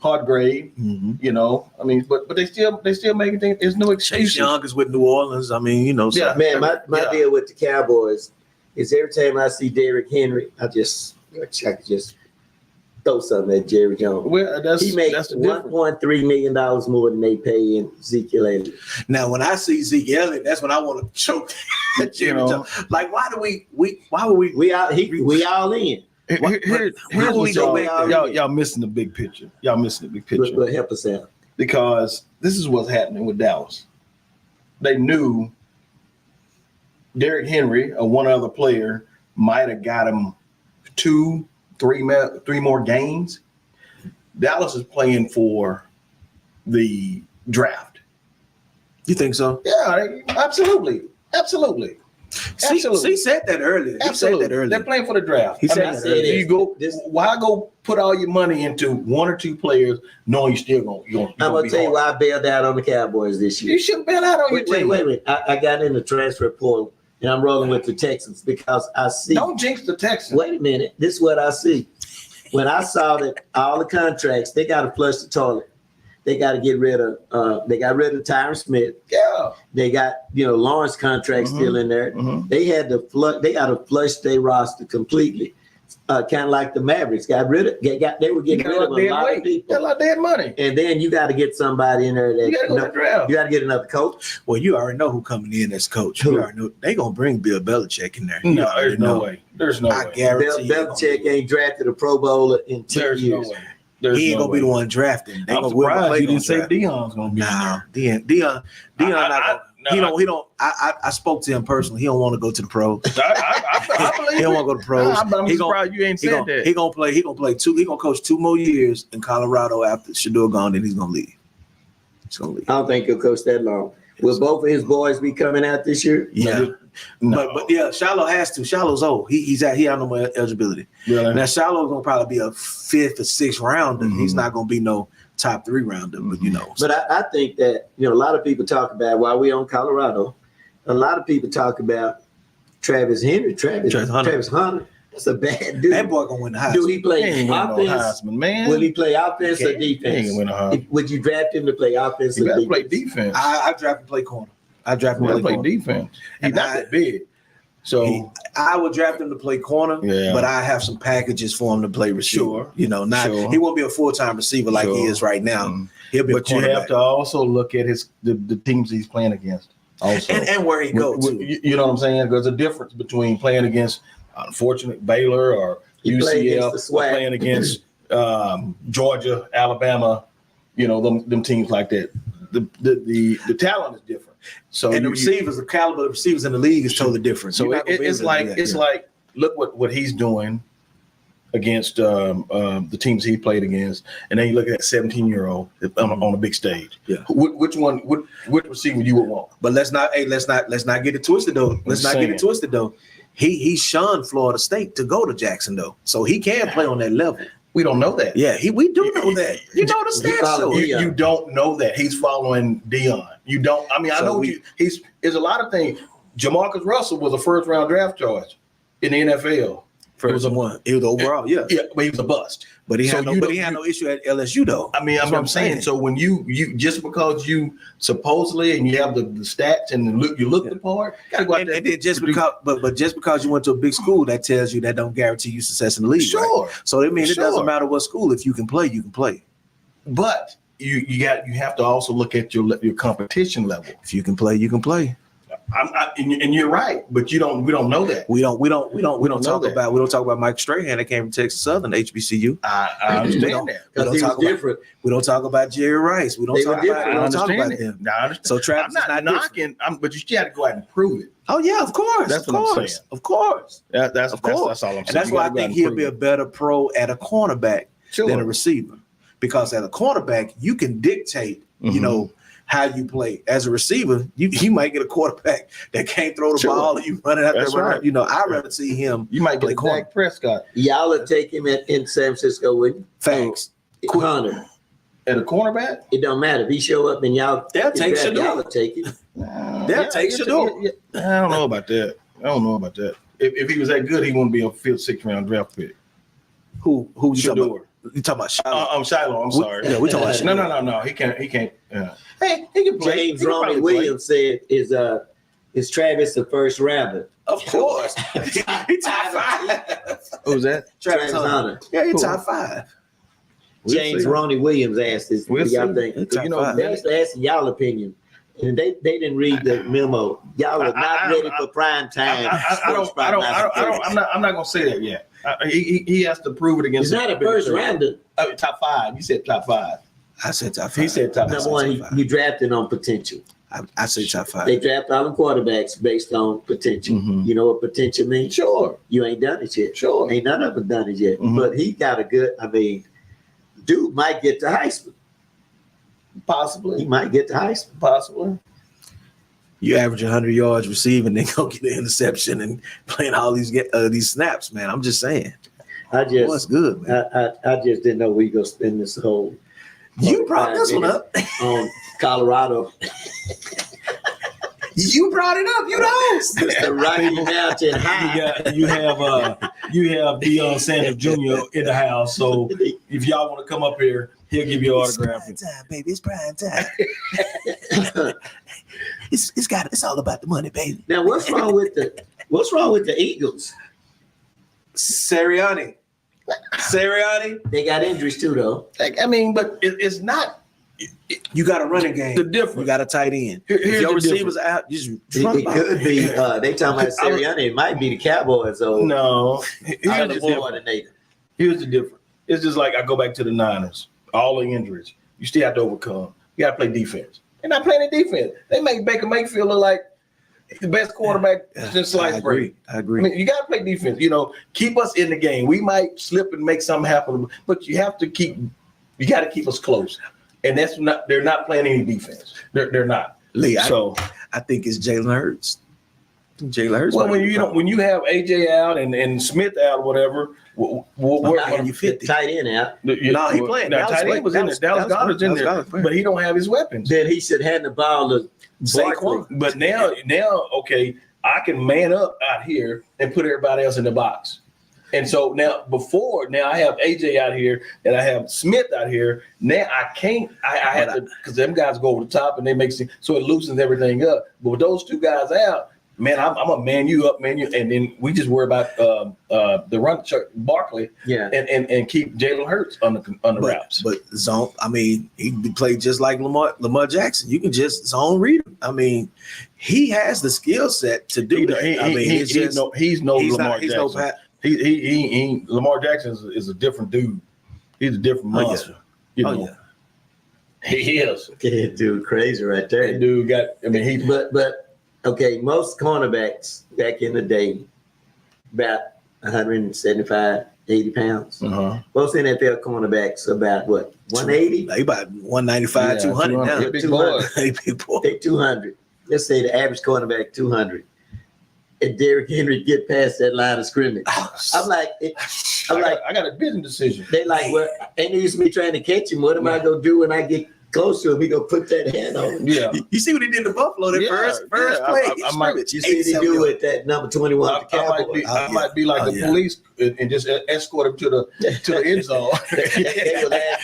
Hardgrave. Mm-hmm. You know, I mean, but they still making things. There's no Chase excuses. Young is with New Orleans. I mean, you know, so Yeah. Man, my Yeah. deal with the Cowboys is every time I see Derrick Henry, I could just throw something at Jerry Jones. Well, that's He makes the difference. $1.3 million more than they pay in Ezekiel Elliott. now when I see Zeke Elliott, that's when I want to choke at Jerry You know. Jones. Like, why would we? We all in. Here's how what we go back there? y'all missing the big picture. Y'all missing the big picture. But help us out. Because this is what's happening with Dallas. They knew Derrick Henry or one other player might have got him 3 more games. Dallas is playing for the draft. You think so? Yeah, absolutely. He said that earlier. He said that earlier. They're playing for the draft. He said I that said earlier. it. Why go put all your money into one or two players knowing you still going I'm gonna tell you why I bailed out on the Cowboys this year. You shouldn't bail out on your team. Wait. I got in the transfer portal and I'm rolling with the Texans because I see. Don't jinx the Texans. Wait a minute. This is what I see. When I saw that all the contracts, they got to flush the toilet. They got to get rid of. They got rid of Tyron Smith. Yeah. They got Lawrence contract still in there. Mhm. They had to They got to flush their roster completely. Kind of like the Mavericks got rid of. They were getting rid of a lot of people. Got a lot of dead money. And then you got to get somebody in there that You got to go to the draft. you got to get another coach. Well, you already know who coming in as coach. Who? You already know they gonna bring Bill Belichick in there. You No, already there's no know. way. There's no I way. guarantee Belichick ain't drafted a Pro Bowler in 10 There's no years. way. There's He ain't no gonna be the way. one drafting. They I'm gonna Will surprised McClay you gonna didn't say draft. Dion's going to be Nah, in Dion not I- gonna. He don't. I spoke to him personally. He don't want to go to the pros. there. I believe He don't it. want to go to the pros. Nah, but I'm He gonna- surprised you ain't He said gonna, that. he gonna play. He gonna play two. He gonna coach 2 more years in Colorado after Shador gone. Then he's gonna leave. He's gonna leave. I don't think he'll coach that long. Will both of his boys be coming out this year? Yeah, No. but yeah, Shiloh has to. Shiloh's old. He out no more eligibility. Really? Now Shiloh's gonna probably be a 5th or 6th rounder. Mhm. He's not gonna be no top 3 rounder. But But I think that a lot of people talk about while we on Colorado, a lot of people talk about Travis Henry, Travis Hunter. That's a bad dude. that boy gonna win the Heisman. Do he He play ain't winning no offense? Heisman, man. Will he play offense or He defense? ain't winning a Heisman. Would you draft him to play offense He or better defense? play defense. I draft and play corner. I draft He and better play play corner. defense. He's And not I- that big. So I would draft him to play corner, Yeah. but I have some packages for him to play receiver. Sure. Not Sure. he won't be a full-time receiver like he Sure. is right now. Mhm. He'll be but a you have cornerback. to also look at the teams he's playing against. Also, and where he goes to. You know what I'm saying? There's a difference between playing against unfortunate Baylor or He played against UCF, the or SWAC. playing against Georgia, Alabama. Them teams like that. The talent is different. So And the receivers, the caliber of the receivers in the league is totally different. So You're not gonna be it's able to do like that. like look what he's doing against the teams he played against, and then you look at that 17-year-old on a big stage. Yeah. Which receiver you would want? But let's not get it twisted though. Let's not get it twisted though. He shunned Florida State to go to Jackson though, so he can play on that level. We don't know that. Yeah, we do know that. You know the He stats. followed show. Dion. You don't know that he's following Dion. You don't. I mean, I So know there's a lot of things. Jamarcus Russell was a first-round draft choice in the NFL. It was overall, yeah. Yeah, but he was a bust. But he So had you no issue at LSU though. I mean, That's what I'm saying. So when you just because you supposedly and you have the stats and you look the part, you gotta go out and there. then just because you went to a big school, that tells you that don't guarantee you success in the league. Sure. Right? So it means it Sure. doesn't matter what school. If you can play, you can play. But you have to also look at your competition level. If you can play, you can play. And you're right, but we don't know that. We don't talk that. about Mike Strahan that came from Texas Southern HBCU. I understand that. Because he was different. We don't talk about Jerry Rice. We don't talk about them. Now, I understand. So Travis I'm not knocking, but you still have to go out and prove it. Oh yeah, of course. That's of what I'm course. saying. Of course. That's all I'm saying. And that's why I think he'll be a better pro at a cornerback than a receiver. Because at a cornerback, you can dictate, you know, how you play. As a receiver, you might get a quarterback that can't throw the ball and you running out there. Right. You know, I'd rather see him. You might play get Dak Prescott. Y'all would take him in San Francisco, wouldn't you? Facts. Hunter. At a cornerback? It don't matter. If he show up and y'all take Shador. y'all would take him. They'll take Shador. I don't know about that. If he was that good, he wouldn't be a 6th round draft pick. Who you talking Shador. about? You talking about Shiloh? I'm Shiloh. I'm sorry. Yeah, we talking about Shiloh. No. He can't. Hey, he can play. James Ronnie Williams said, "Is Travis the first rounder?" Of course. He top 5. Who's that? Travis Hunter. Yeah, he top 5. James Ronnie Williams asked this. We'll y'all see. think? Top You know, five. They was asking y'all opinion, and they didn't read the memo. Y'all were not ready for prime time. I'm not gonna say that yet. He has to prove it against. He's not a first rounder. Top 5. You said top 5. I said top 5. He said top Number one, you drafted on potential. I say top 5. They draft all the quarterbacks based on potential. Mhm. You know what potential means? Sure. You ain't done it yet. Sure. Ain't none of them done it yet. Mhm. But he got a good. I mean, dude might get to Heisman. He Possibly. might get to Heisman. Possibly. You average 100 yards receiving, then go get an interception and playing all these snaps, man. I'm just saying. What's good, man? I just didn't know we gonna spend this whole. You brought this one up on Colorado. You brought it up. You know, The Rocky Mountain High. You have Deion Sanders Jr. in the house. So if y'all want to come up here, he'll give you an autograph. It's prime time, baby. It's prime time. It's all about the money, baby. Now, what's wrong with the Eagles? Sirianni. They got injuries too, though. I mean, but it's not. You got a running game. The difference. You got a tight end. Here's If your the receivers out, just run It by. could be. They talking about Sirianni. It might be the Cowboys. So No. Here's the difference. coordinator. Here's the difference. It's just like I go back to the Niners. All the injuries. You still have to overcome. You got to play defense. They're not playing the defense. They make Baker Mayfield look like the best quarterback since sliced bread. I agree. I mean, you got to play defense. You know, keep us in the game. We might slip and make something happen, but you have to keep. You got to keep us close, and that's not. They're not playing any defense. They're not. Lee, So I think it's Jalen Hurts. Jalen Hurts. well, when you have AJ out and Smith out, or whatever, You fit the tight end out. He playing. Now, tight end was in there. Dallas Goedert's in there, but he don't have his weapons. Then he should hand the ball to Barkley. Saquon. But now, okay, I can man up out here and put everybody else in the box. And so now I have AJ out here and I have Smith out here. Now I can't. I have to, because them guys go over the top and they make so it loosens everything up. But with those two guys out, man, I'm a man you up, and then we just worry about the run Barkley, and keep Jalen Hurts on the routes. But zone, I mean, he played just like Lamar Jackson. You can just zone read him. I mean, he has the skill set to do that. He's no Lamar Jackson. Lamar Jackson is a different dude. He's a different monster. He is. Yeah, dude, crazy right there. That dude got. I mean, But okay, most cornerbacks back in the day, about 175, 80 pounds. Uh-huh. Most NFL cornerbacks about what, 180? They about 195, 200 now. They're big boys. They 200. Let's say the average cornerback 200. And Derrick Henry get past that line of scrimmage. I'm like, I got a business decision. they like, well, ain't no use me trying to catch him. What am I gonna do when I get close to him? He gonna put that hand on him. Yeah. You see what he did to Buffalo that first play? I might. You see what he do with that number 21 the Cowboys. I might be like the police and just escort him to the end zone.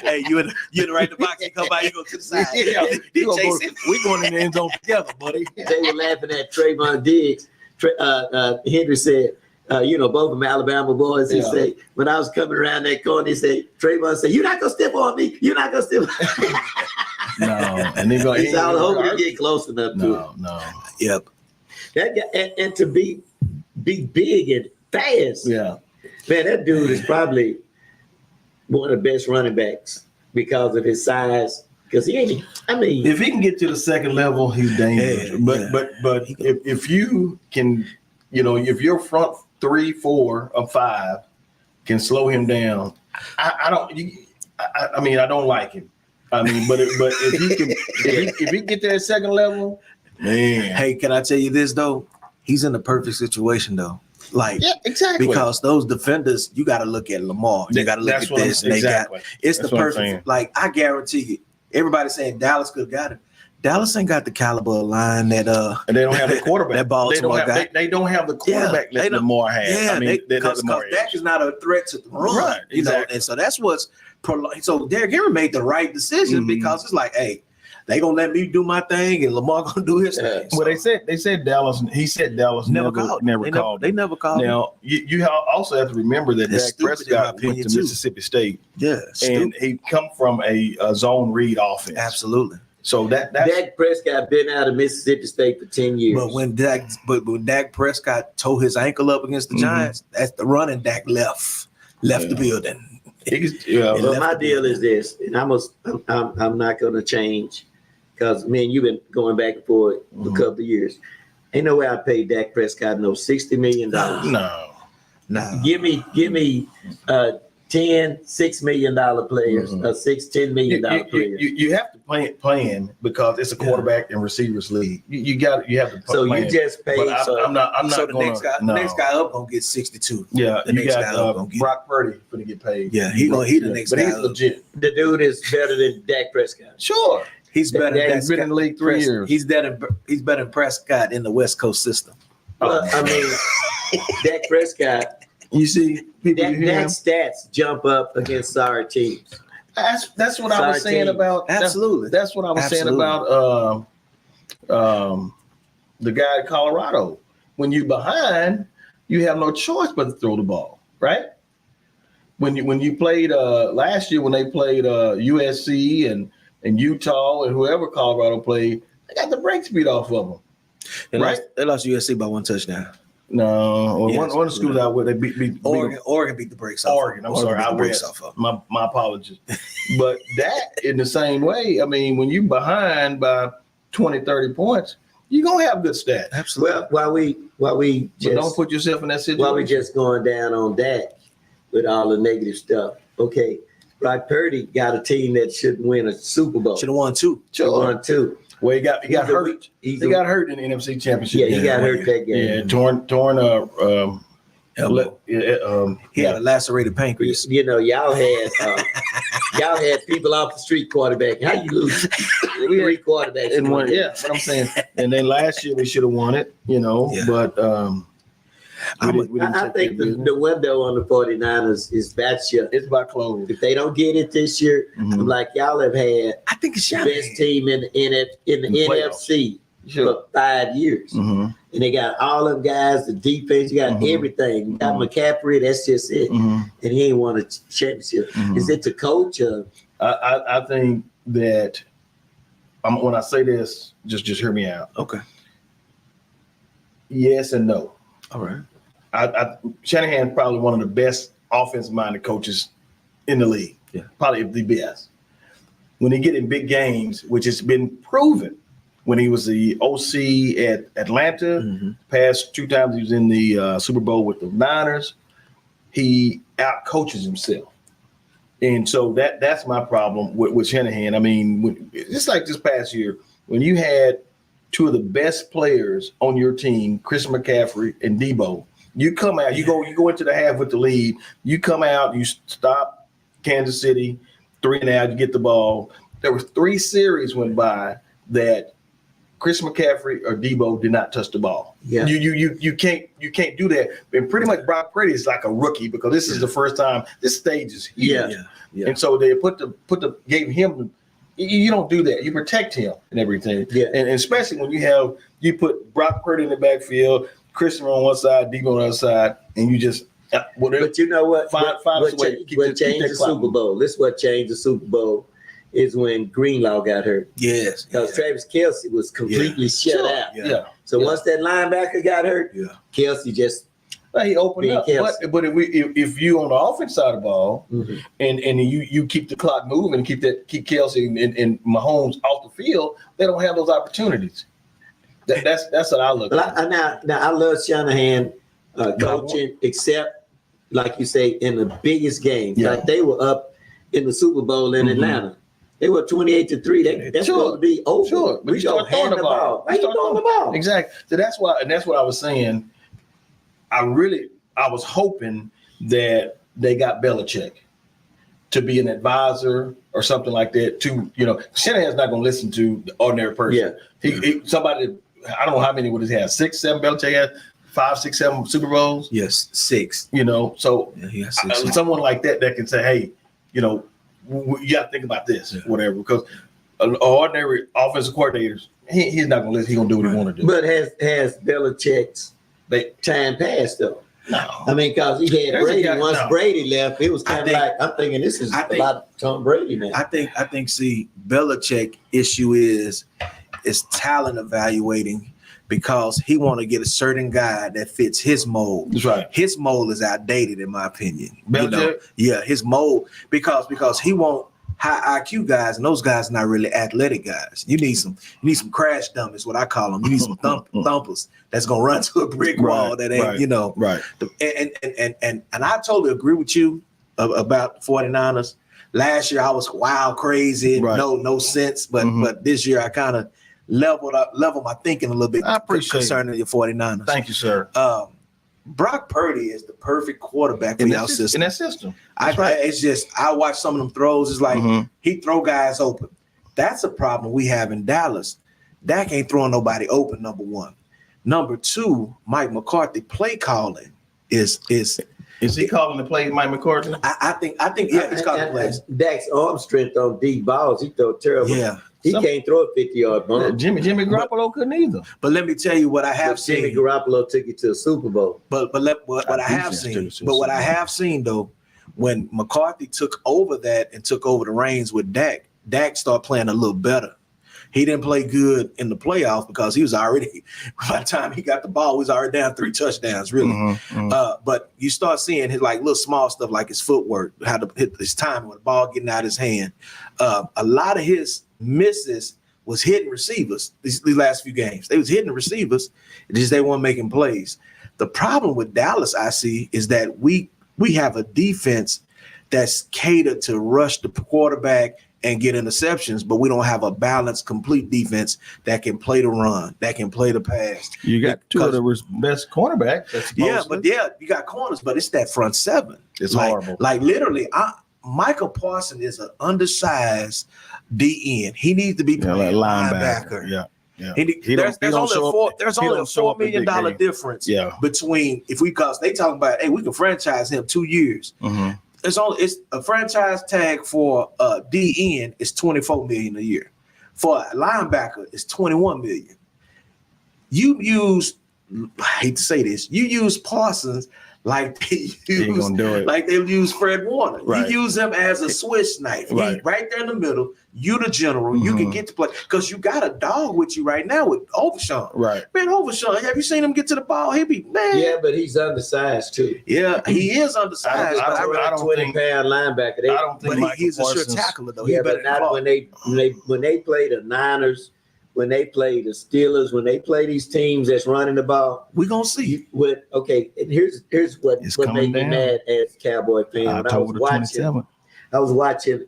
Hey, you in the right box. You come by, you go to the side. We going in the end zone together, buddy. They were laughing at Trayvon Diggs. Henry said, both of them Alabama boys. He said, when I was coming around that corner, he said, Trayvon said, "You're not gonna step on me. You're not gonna step." No, and they go. He's out hoping to get close enough to it. No. Yep. That guy, and to be big and fast. Yeah. Man, that dude is probably one of the best running backs because of his size. Because he ain't. I mean, If he can get to the second level, he's dangerous. But if you can, if your front 3, 4, or 5 can slow him down, I don't like him. I mean, but if he can, if he get to that second level, man. Hey, can I tell you this though? He's in the perfect situation though. Like, Yeah, exactly. Because those defenders, you got to look at Lamar. You got to look at this. And exactly. It's That's the what I'm perfect. saying. Like, I guarantee you, everybody's saying Dallas could have got him. Dallas ain't got the caliber of line that And they don't have the quarterback. that Baltimore got. They don't have the quarterback that Lamar has. Yeah, because Dak is not a threat to the run. Right, exactly. And so that's what's so Derrick Henry made the right decision because it's like, hey, they gonna let me do my thing and Lamar gonna do his thing. Well, they said Dallas. He said Dallas never called. They never called. Now you also have to remember that That's Dak stupid in my Prescott went opinion, to too. Mississippi State, Yeah, and stupid. he come from a zone read offense. Absolutely. So that's Dak Prescott been out of Mississippi State for 10 years. But when Dak Prescott tore his ankle up against the Giants, that's the running Dak left the building. But my deal is this, and I'm not going to change because, man, you've been going back and forth for a couple of years. Ain't no way I paid Dak Prescott no $60 million. No. Give me 10 $6 million players, $10 million players. You have to plan because it's a quarterback and receivers league. You have to. So plan. you just paid. But I'm not. So the gonna, next guy up gonna get 62. Yeah, the you next guy up got gonna get. Brock Purdy going to get paid. Yeah, he the next but guy he's up. legit. The dude is better than Dak Prescott. Sure, He's better. He's been in the league 3 years. He's better than Prescott in the West Coast system. Well, I mean, Dak Prescott. You see, people Dak's stats jump up against sorry teams. That's what I was saying about. Absolutely. That's what I was saying about the guy at Colorado. When you behind, you have no choice but to throw the ball, right? When you played last year, when they played USC and Utah and whoever Colorado played, they got the brakes beat off of them. They lost USC by 1 touchdown. No, Yes, one of the schools out where they beat Oregon beat the brakes off. Oregon. I'm sorry, I brakes off of my apologies. But that in the same way, I mean, when you behind by 20, 30 points, you're gonna have good stats. Absolutely. Well, while we just don't put yourself in that situation. while we just going down on Dak with all the negative stuff. Okay, Brock Purdy got a team that should win a Super Bowl. Should have won 2. Should have won 2. Well, he got hurt. He got hurt in the NFC Championship. Yeah, he got hurt that game. Yeah, torn elbow. He had a lacerated pancreas. Y'all had people off the street quarterback. How you lose? 3 quarterbacks and one. Yeah, what I'm saying. And then last year we should have won it, but I think the window on the 49ers is batshit. It's about closed. If they don't get it this year, like y'all have had, I think it's the best team in the NFC for 5 years. Mm-hmm. And they got all them guys, the defense, you got everything. You got McCaffrey, that's just it. And he ain't won a championship. Is it the coach? I think that when I say this, just hear me out. Okay. Yes and no. All right. Shanahan's probably one of the best offensive-minded coaches in the league. Yeah. Probably the best. When he get in big games, which has been proven, when he was the OC at Atlanta, past 2 times he was in the Super Bowl with the Niners, he out-coaches himself. And so that's my problem with Shanahan. I mean, just like this past year, when you had 2 of the best players on your team, Chris McCaffrey and Debo, you come out, you go into the half with the lead, you come out, you stop Kansas City, 3 and out, you get the ball. There were 3 series went by that Chris McCaffrey or Debo did not touch the ball. Yeah. You can't do that. And pretty much Brock Purdy is like a rookie because this is the first time this stage is huge. Yeah. And so they gave him. You don't do that. You protect him and everything. Yeah. And especially when you put Brock Purdy in the backfield, Christian on one side, Debo on the other side, and you just whatever. But you know what? Find what a way. changed the Super Bowl? This is what changed the Super Bowl is when Greenlaw got hurt. Yes. Because Travis Kelce was completely shut out. Yeah. So once that linebacker got hurt, Yeah. Kelce just Well, he opened being up. Kelce. But if you on the offense side of the ball Mhm. and you keep the clock moving, keep Kelce and Mahomes off the field, they don't have those opportunities. That's what I look at. Now I love Shanahan coaching, except like you say in the biggest games. Yeah. Like they were up in the Super Bowl in Atlanta. They were 28-3. That's Sure. supposed to be over. Sure, but We you start don't hand throwing the ball. Why you throwing the ball? Exactly. So that's what I was saying. I was hoping that they got Belichick to be an advisor or something like that. Shanahan's not going to listen to the ordinary person. Yeah. He somebody. I don't know how many would he have. 6, 7. Belichick has 5, 6, 7 Super Bowls. Yes, 6. So Yeah, he has 6. someone like that can say, hey, you got to think about this, whatever. Because an ordinary offensive coordinators, he's not going to listen. He's going to do what he want to do. But has Belichick's time passed though? No. I mean, because he had There's a Brady. guy- Once no. Brady left, it was kind of like I'm thinking this is a lot of Tom Brady now. I think. See, Belichick issue is talent evaluating because he want to get a certain guy that fits his mold. That's right. His mold is outdated, in my opinion. Belichick? Yeah, his mold because he want high IQ guys, and those guys not really athletic guys. You need some crash dummies, what I call them. You need some thumpers that's gonna run to a brick wall that ain't Right. And I totally agree with you about 49ers. Last year I was wild crazy, Right. no sense, but this year I kind of leveled my thinking a little bit. I appreciate concerning your 49ers. Thank you, sir. Brock Purdy is the perfect quarterback for y'all system. In that system. It's just I watch some of them throws. It's like he throw guys open. That's a problem we have in Dallas. Dak ain't throwing nobody open. Number one. Number two, Mike McCarthy play calling is he calling the play, Mike McCarthy? I think he's calling plays. Dak's arm strength on deep balls, he throw terrible. Yeah. He can't throw a 50-yard bomb. Jimmy Garoppolo couldn't either. But let me tell you what I have But Jimmy seen. Garoppolo took you to a Super Bowl. What I have seen though, when McCarthy took over the reins with Dak started playing a little better. He didn't play good in the playoffs because he was already, by the time he got the ball, he was already down 3 touchdowns, really. But you start seeing his like little small stuff like his footwork, how to hit his timing with the ball getting out of his hand. A lot of his misses was hitting receivers these last few games. They was hitting receivers, it's just they weren't making plays. The problem with Dallas, I see, is that we have a defense that's catered to rush the quarterback and get interceptions, but we don't have a balanced, complete defense that can play the run, that can play the pass. You got two of the best cornerbacks. You got corners, but it's that front seven. It's like, horrible. Like literally, Michael Parsons is an undersized DN. He needs to be playing linebacker. Yeah. There's only a $4 million difference between because they talking about, hey, we can franchise him 2 years. It's a franchise tag for DN is $24 million a year. For a linebacker, it's $21 million. I hate to say this, you use Parsons like they use Fred Warner. Right. You use him as a Swiss knife. Right there in the middle. You the general. You can get to play because you got a dog with you right now with Overshawn. Right. Man, Overshawn, have you seen him get to the ball? He be man. Yeah, but he's undersized too. Yeah, he is undersized. I don't 20-pound linebacker. I don't think he's a sure tackler though. Yeah, but not when they play the Niners, when they play the Steelers, when they play these teams that's running the ball. We gonna see. And here's what made me mad as a Cowboy fan. I was watching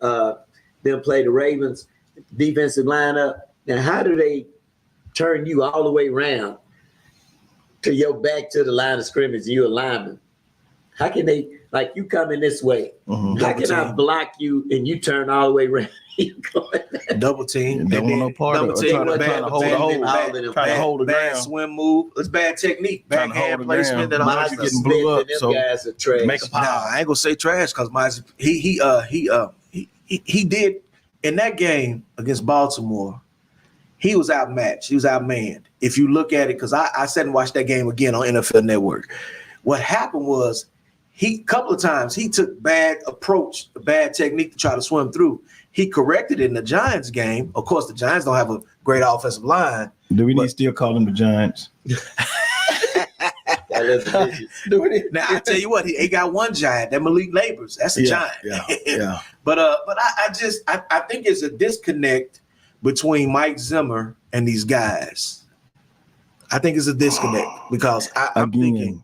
them play the Ravens defensive lineup. Now, how do they turn you all the way around to your back to the line of scrimmage? You're a lineman. How can they, like, you coming this way? How can I block you and you turn all the way around? Double team. Don't want no part of it. Trying to hold the bad ground. swim move. It's bad technique. Bad hand placement. That Miles I'm getting blew up. So guys are trash. make a pile. Nah, I ain't gonna say trash because Miles he did in that game against Baltimore. He was outmatched. He was outmanned. If you look at it, because I sat and watched that game again on NFL Network. What happened was he couple of times he took bad technique to try to swim through. He corrected it in the Giants game. Of course, the Giants don't have a great offensive line. Do we need to still call them the Giants? Now I tell you what, he got one giant, that Malik Neighbors. That's a giant. Yeah. But I think it's a disconnect between Mike Zimmer and these guys. I think it's a disconnect because I'm thinking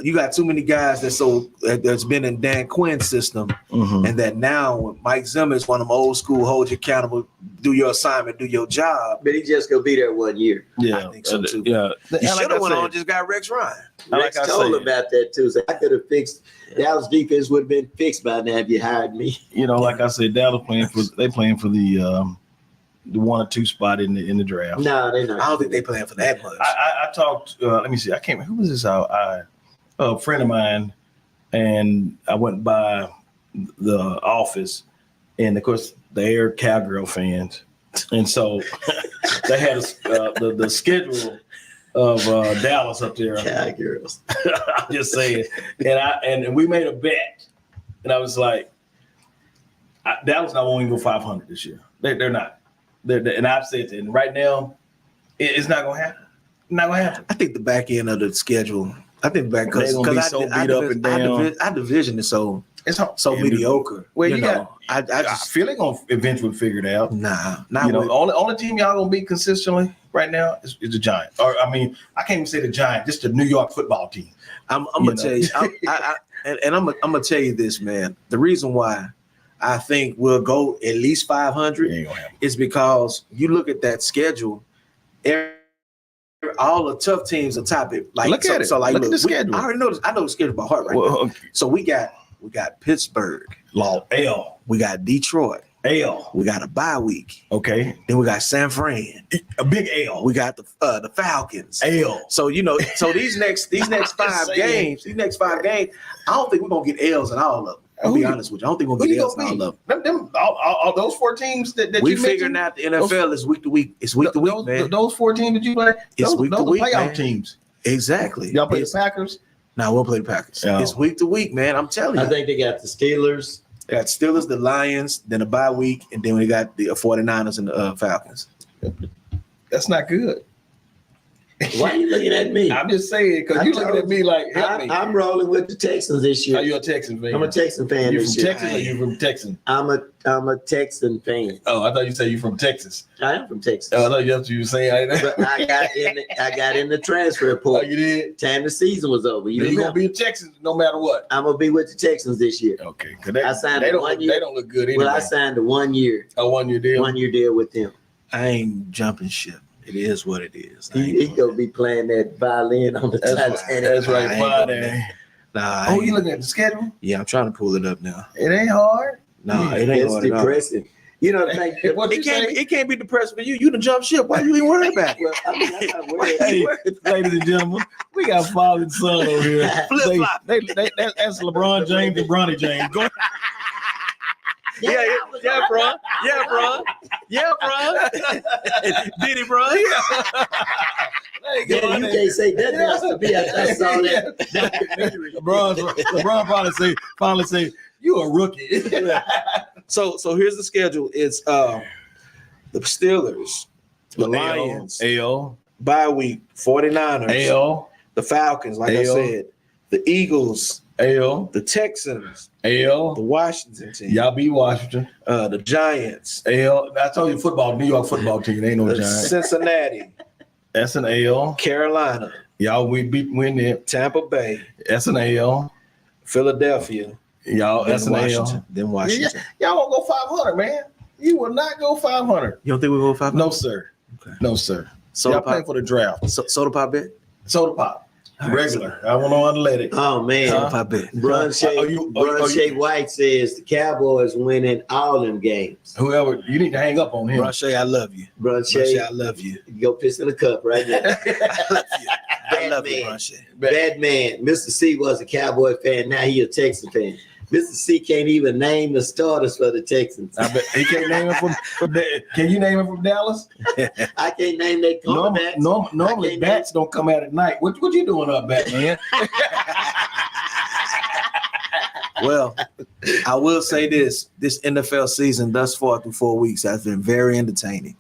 you got too many guys that's been in Dan Quinn's system, and that now Mike Zimmer is one of them old school, hold you accountable, do your assignment, do your job. But he just gonna be there 1 year. I think so too. Yeah, He should have went on, just got Rex Ryan. Rex told about that too. So I could have fixed Dallas defense would have been fixed by now if you hired me. You know, like I said, Dallas playing for the 1 or 2 spot in the draft. No, they're not. I don't think they playing for that much. I talked. Let me see. I can't remember who was this. A friend of mine, and I went by the office, and of course they are Cowgirl fans, and so they had the schedule of Dallas up there. Cowgirls. I'm just saying, and we made a bet, and I was like, Dallas not going to go 500 this year. They're not. And I've said that, and right now, it's not going to happen. Not going to happen. I think the back end of the schedule. I think back because our division is so mediocre. Well, I feel they're going to eventually figure it out. Nah, not only team y'all going to beat consistently right now is the Giants. Or I mean, I can't even say the Giants, just the New York football team. I'm gonna tell you, I'm gonna tell you this, man. The reason why I think we'll go at least 500 is because you look at that schedule. All the tough teams on top of it. Like, look at the schedule. I already know this. I know the schedule by heart right now. Okay. So we got Pittsburgh, L. We got Detroit, L. We got a bye week. Okay. Then we got San Fran, a big L. We got the Falcons, L. So these next 5 games, I don't think we're gonna get L's in all of them. I'll be honest with you. I don't think we'll get L's in all of them. All those 4 teams that we you figuring out the NFL is week to week. It's week to week, man. Those 4 teams that you play, those playoff teams. Exactly. Y'all play the Packers? No, we'll play the Packers. Oh. It's week to week, man. I'm telling you. I think they got the Steelers. They got Steelers, the Lions, then a bye week, and then we got the 49ers and the Falcons. That's not good. Why are you looking at me? I'm just saying, because you're looking at me like, help me. I'm rolling with the Texans this year. Are you a Texan fan? I'm a Texan fan you this from year. Texas or you from Texas? I'm a Texan fan. Oh, I thought you said you from Texas. I am from Texas. Oh, I thought that's what you were saying. But I got in the transfer report. Oh, you did? Time the season was over. You're going to be a Texan no matter what. I'm going to be with the Texans this year. Okay. I signed they don't look good anyway. Well, I signed a 1 year. A 1 year deal? 1 year deal with them. I ain't jumping ship. It is what it is. He gonna be playing that violin on the Titanic. That's right. Nah. You looking at the schedule? Yeah, I'm trying to pull it up now. It ain't hard. No, it ain't hard. It's depressing. You know, like, it can't be depressing for you. You done jump ship. Why you even worried about it? Well, I mean, I'm not worried. Hey, ladies and gentlemen, we got father and son over here. Flip flop. That's LeBron James and Bronny James. Go. Yeah, bro. Did it, bro? Yeah, you can't say that else to me. I saw that. LeBron finally say, you a rookie. So here's the schedule. It's the Steelers, the Lions, L, bye week, 49ers, L, the Falcons, like I said, the Eagles, L, the Texans, L, the Washington team. Y'all beat Washington. The Giants. L. I told you football, New York football team. Ain't no Giants. Cincinnati. That's an L. Carolina. Y'all win there. Tampa Bay. That's an L. Philadelphia. Y'all, that's an Washington. L. Then Washington. Y'all won't go 500, man. You will not go 500. You don't think we'll go 500? No, sir. Okay. No, sir. So y'all playing for the draft. Soda pop bet? Soda pop. Regular. I want to let it. Oh man, Brun Shea White says the Cowboys winning all them games. Whoever, you need to hang up on him. Brun Shea, I love you. Brun Shea, I love you. Go piss in the cup right now. I love you, Brun Shea. Bad man. Mr. C was a Cowboy fan. Now he a Texan fan. Mr. C can't even name the starters for the Texans. I bet he can't name him from can you name him from Dallas? I can't name that quarterbacks. Normally bats don't come out at night. What you doing up, Batman? Well, I will say this NFL season thus far through 4 weeks has been very entertaining.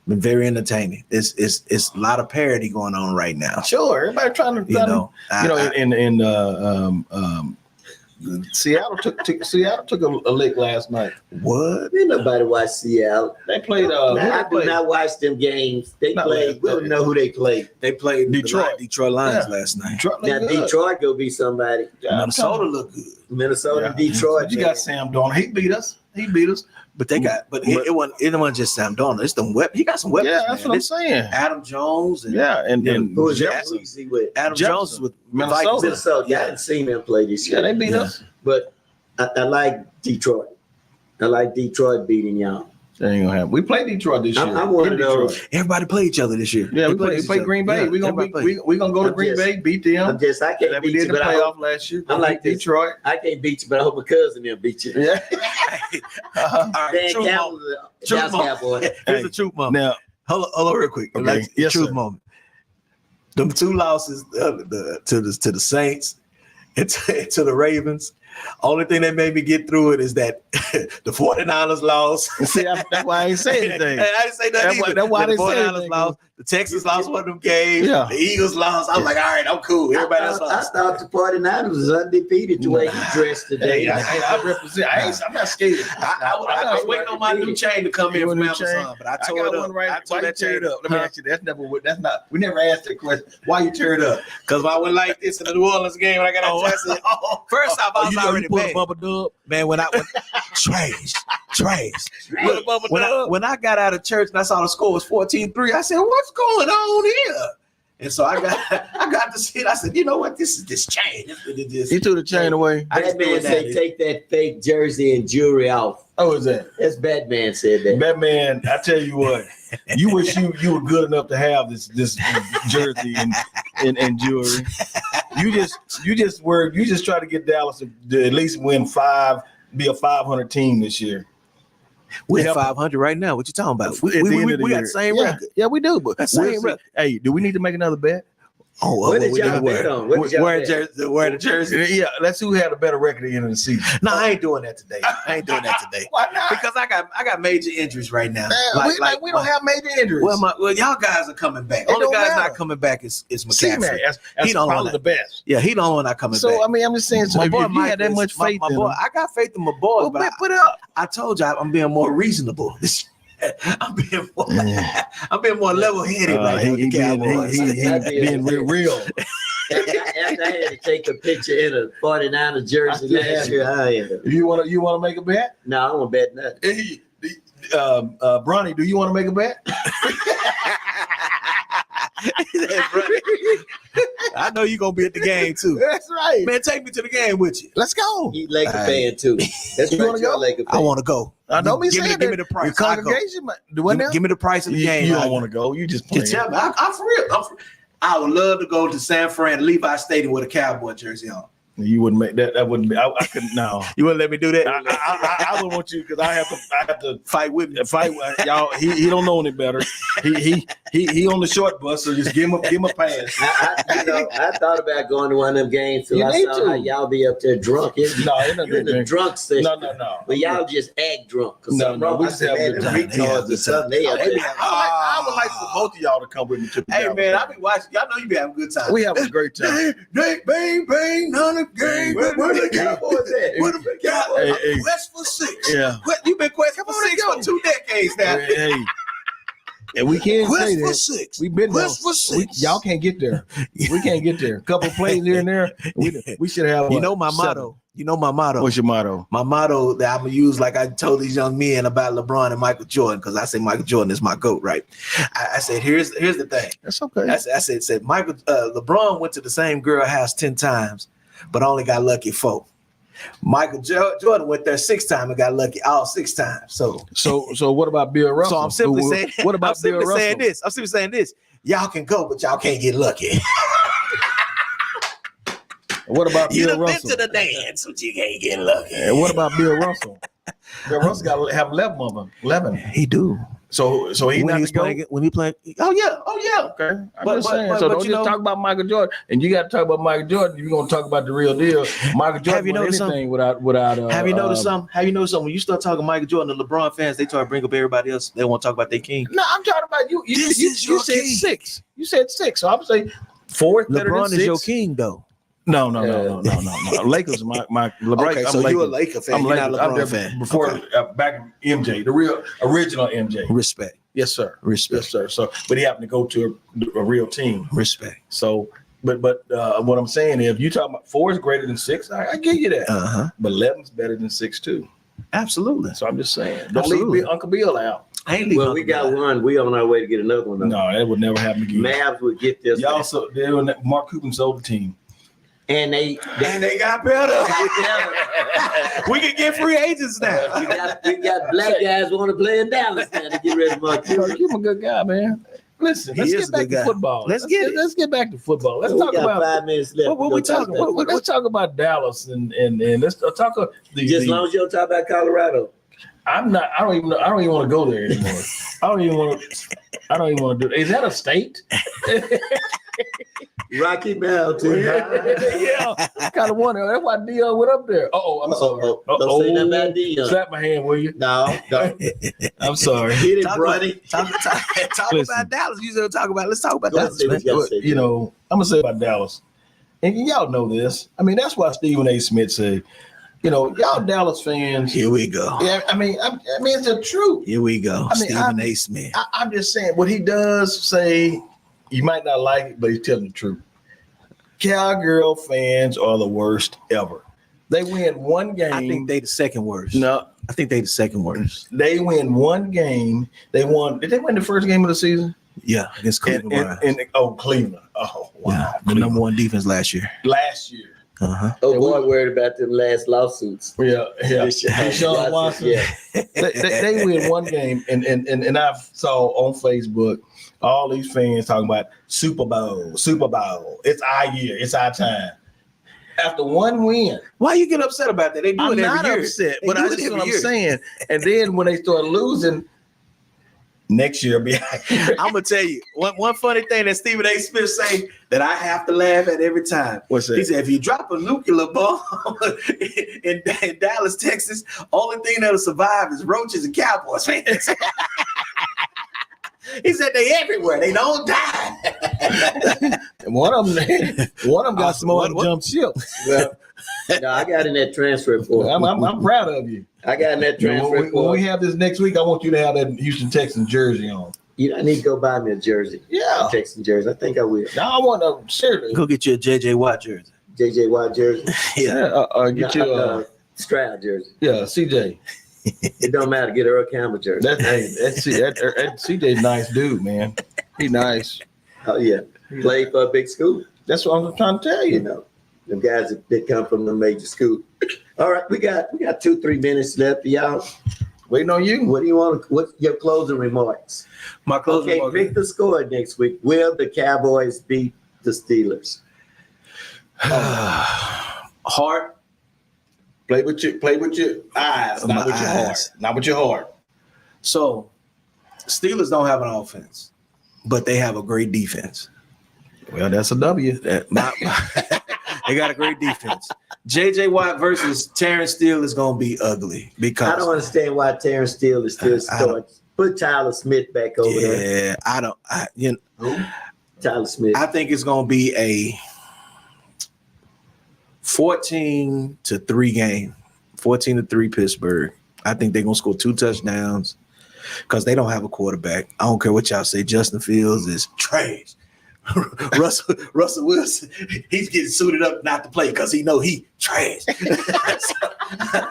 It's a lot of parody going on right now. Sure, everybody trying to Seattle took a lick last night. What? Ain't nobody watch Seattle. They played. I do not watch them games. They played. We don't know who they played. They played Detroit. Detroit Lions last night. Now Detroit go be somebody. Minnesota look good. Minnesota, Detroit. You got Sam Darnold. He beat us. But they got, it wasn't just Sam Darnold. It's them weapons. He got some weapons. Yeah, that's what I'm saying. Adam Jones and and Who is Jefferson. Jefferson with? Adam Jefferson. Jones with Minnesota. Minnesota. Yeah, I didn't see them play this year. Yeah, they beat us. But I like Detroit. I like Detroit beating y'all. That ain't gonna happen. We played Detroit this year. I'm one of those. Everybody played each other this year. Yeah, we each played other. Green Bay. Yeah, we gonna go to Green Bay, beat them. I can't Like we beat did you, in the but playoff last year. I'm like this. Detroit. I can't beat you, but I hope my cousin will beat you. Yeah. All right, Dan truth Campbell, moment. Dallas Truth moment. Cowboy. Here's the truth moment. Now, Hold on real quick. Okay. Like, Yes, truth sir. moment. Them two losses to the Saints and to the Ravens. Only thing that made me get through it is that the 49ers lost. see, that's why I ain't saying anything. And I didn't say nothing either. That's why I The didn't say 49ers anything. lost. The Texans lost one of them games. Yeah. The Eagles lost. I was like, all right, I'm cool. Everybody else I lost. thought the 49ers was undefeated the way he dressed today. Hey, I represent. I'm not scared. I was waiting on my new chain to come in You from want a new Amazon, chain? but I I tore got it one up. right. I Why tore you that tear chain it up? Let me ask you. That's not. We never asked that question. Why you tear it up? Because I went like this in the New Orleans game when I got out of Texas. First off, I was already pulled mad. a bubble dub. Man, when trash. Pulled a bubble dub. When I got out of church and I saw the score was 14-3, I said, what's going on here? And so I got to see it. I said, you know what? This is this chain. He threw the chain away. Batman said, take that fake jersey and jewelry off. Oh, is that? That's Batman said that. Batman, I tell you what, you wish you were good enough to have this jersey and jewelry. You just try to get Dallas to at least win be a 500 team this year. We're 500 right now. What you talking about? At the end of the We got year. the same Yeah. record. Yeah, we do. But That's we'll same see. record. Hey, do we need to make another bet? What did y'all bet on? What did y'all Wear bet? the jersey. Yeah, let's see who had a better record at the end of the season. No, I ain't doing that today. Why not? Because I got major injuries right now. Man, we don't have major injuries. Well, y'all guys are coming back. It Only don't guy's matter. not coming back is C-Man, McCaffrey. that's He don't probably want the best. Yeah, he don't want not coming back. So I mean, I'm just saying. So if you had that much faith my in boy, him, I got faith in my boys, well, but put it up. I told you I'm being more reasonable. I'm being more level-headed right now with the Cowboys. He being real. After I had to take a picture in a 49er jersey last year, I am. You want to make a bet? No, I don't bet nothing. Hey, Bronny, do you want to make a bet? I know you're gonna be at the game too. That's right. Man, take me to the game with you. Let's go. He Laker fan too. That's You right, wanna you're a go? Laker fan. I want to go. Don't be saying give me that. the price. Your I'll go. congregation, do what now? Give me the price of the game. You don't want to go. You just playing. Tell me. I'm for real. I would love to go to San Fran, Levi Stadium with a Cowboy jersey on. You wouldn't make that. That wouldn't be. I couldn't. No. You wouldn't let me do that? I would want you because I have to Fight with me. fight with y'all. He don't know any better. He on the short bus, so just give him a pass. I thought about going to one of them games till You I need saw to. how y'all be up there drunk. No, ain't You're in the drunk session. No. But y'all just act drunk. No, we just have a good time. Retards or something. They are- I would like for both of y'all to come with me to the Hey Dallas man, game. I be watching. Y'all know you be having a good time. We have a great time. Bang, none of game. Where the Cowboys at? Where the Cowboys? Hey. Quest for 6. Yeah. You've been Quest for 6 for 2 decades now. Hey. And we can't say Quest for that. 6. We've been there. Quest for 6. Y'all can't get there. We can't get there. A couple plays here and there. We should have. You know my motto. You know my motto. What's your motto? My motto that I'm gonna use, like I told these young men about LeBron and Michael Jordan, because I say Michael Jordan is my GOAT, right? I said, here's the thing. That's okay. I said LeBron went to the same girl house 10 times, but only got lucky 4. Michael Jordan went there 6 times and got lucky all 6 times. So what about Bill Russell? So I'm simply saying, What about Bill Russell? I'm simply saying this. Y'all can go, but y'all can't get lucky. What about You Bill done been Russell? to the dance, but you can't get lucky. And what about Bill Russell? Bill Russell got to have 11 of them. 11. He do. So he when not he was to go? playing. When he played, oh yeah. Okay, I'm But- just but- saying. but- So but don't you just know- talk about Michael Jordan, and you got to talk about Michael Jordan. You're gonna talk about the real deal. Michael Jordan Have you won noticed anything without. Have you noticed something? Have you noticed something? When you start talking Michael Jordan, the LeBron fans, they try to bring up everybody else. They want to talk about their king. No, I'm talking about you. You This is your said king. 6. You said 6. So I'm saying fourth. better than LeBron is 6. your king, though. No. Lakers, my LeBron. Okay, I'm so Lakers. you're a Laker fan. I'm You're not a Lakers. I'm LeBron there fan. before Okay. back MJ, the real original MJ. Respect. Yes, sir. Respect. Yes, sir. So, but he happened to go to a real team. Respect. So, but what I'm saying is, if you talk about 4 is greater than 6, I give you that. Uh-huh. But 11's better than 6 too. Absolutely. So I'm just saying, don't Absolutely. leave Uncle Bill out. I ain't leaving. Well, we got one. We on our way to get another one. Though. No, that would never happen again. Mavs would get this. Y'all so Mark Cuban sold the team. And they got better. We can get free agents now. we got black guys want to play in Dallas now to get rid of Mark Cuban. Cuban a good guy, man. Listen, He let's is get a back good to guy. football. Let's get it. Let's get back to football. Let's We talk got about 5 minutes left. What we talking about? let's talk about Dallas and let's talk about Just as long as you don't talk about Colorado. I don't even want to go there anymore. I don't even want to do it. Is that a state? Rocky Mountain. Yeah, I kind of wonder. That's why Dion went up there. I'm sorry. Don't say nothing about Dion. Slap my hand, will you? No. I'm sorry. Hit it, Talk Brody. Talk Listen. about Dallas. You said talk about. Let's talk about Go ahead, Dallas. say Man. what you gotta say. You know, I'm gonna say about Dallas, and y'all know this. I mean, that's why Stephen A. Smith said, you know, y'all Dallas fans. Here we go. Yeah, I mean, it's the truth. Here we go. I mean, Stephen A. Smith. I'm just saying what he does say. You might not like it, but he's telling the truth. Cowgirl fans are the worst ever. They win one game. I think they the second worst. No, I think they the second worst. they win one game. They won. Did they win the first game of the season? Yeah, against Cleveland. Browns. Cleveland. Oh, wow. Yeah, the number one defense last year. Last year. Uh-huh. Oh, boy, worried about them last lawsuits. Yeah. Deshaun Deshaun Watson. Yeah. they win one game, and I saw on Facebook all these fans talking about Super Bowl. It's our year. It's our time. After one win, Why you get upset about that? They do I'm it every not year. upset, They but do I it just every what I'm year. saying. And then when they start losing, next year be. I'm gonna tell you one funny thing that Stephen A. Smith say that I have to laugh at every time. What's that? He said, if you drop a nuclear bomb in Dallas, Texas, only thing that'll survive is roaches and Cowboys fans. He said they everywhere. They don't die. One of them got smart and jumped ship. Well, no, I got in that transfer report. I'm proud of you. I got in that transfer When report. we have this next week, I want you to have that Houston Texans jersey on. I need to go buy me a jersey. Yeah. A Texan jersey. I think I will. Now I want to seriously. Go get you a JJ Watt jersey. JJ Watt jersey. Get you Stroud jersey. CJ. It don't matter. Get Earl Campbell jersey. That CJ's nice dude, man. He nice. Oh yeah. Played for a big school. That's what I'm trying to tell You you. know, them guys that come from the major school. All right, we got 2-3 minutes left, y'all. Waiting on you. What do you want? What's your closing remarks? My closing Okay, remark- pick the score next week. Will the Cowboys beat the Steelers? Heart. Play with your eyes, My not with your heart. eyes. Not with your heart. So, Steelers don't have an offense, but they have a great defense. Well, that's a W. They got a great defense. JJ Watt versus Terrence Steele is going to be ugly because I don't understand why Terrence Steele is still starting. Put Tyler Smith back over there. Tyler Smith. I think it's going to be a 14-3 game. 14-3 Pittsburgh. I think they're going to score 2 touchdowns because they don't have a quarterback. I don't care what y'all say. Justin Fields is trash. Russell Wilson, he's getting suited up not to play because he know he trash.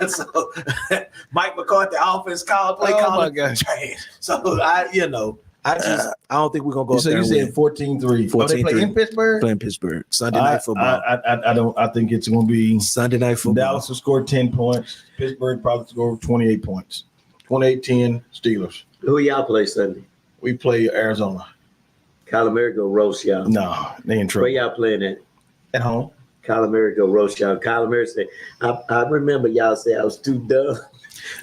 so Mike McCarthy, offense call my gosh. trash. So I don't think we're gonna go. You up there said and 14-3. Oh, they play 14-3. in Pittsburgh? Playing Pittsburgh Sunday night football. I think it's going to be Sunday night football. Dallas will score 10 points. Pittsburgh probably score 28 points. 28-10 Steelers. Who y'all play Sunday? We play Arizona. Kyler Murray go roast y'all. No, they in Where trouble. y'all playing at? At home. Kyler Murray go roast y'all. Kyler Murray said, I remember y'all say I was too dumb.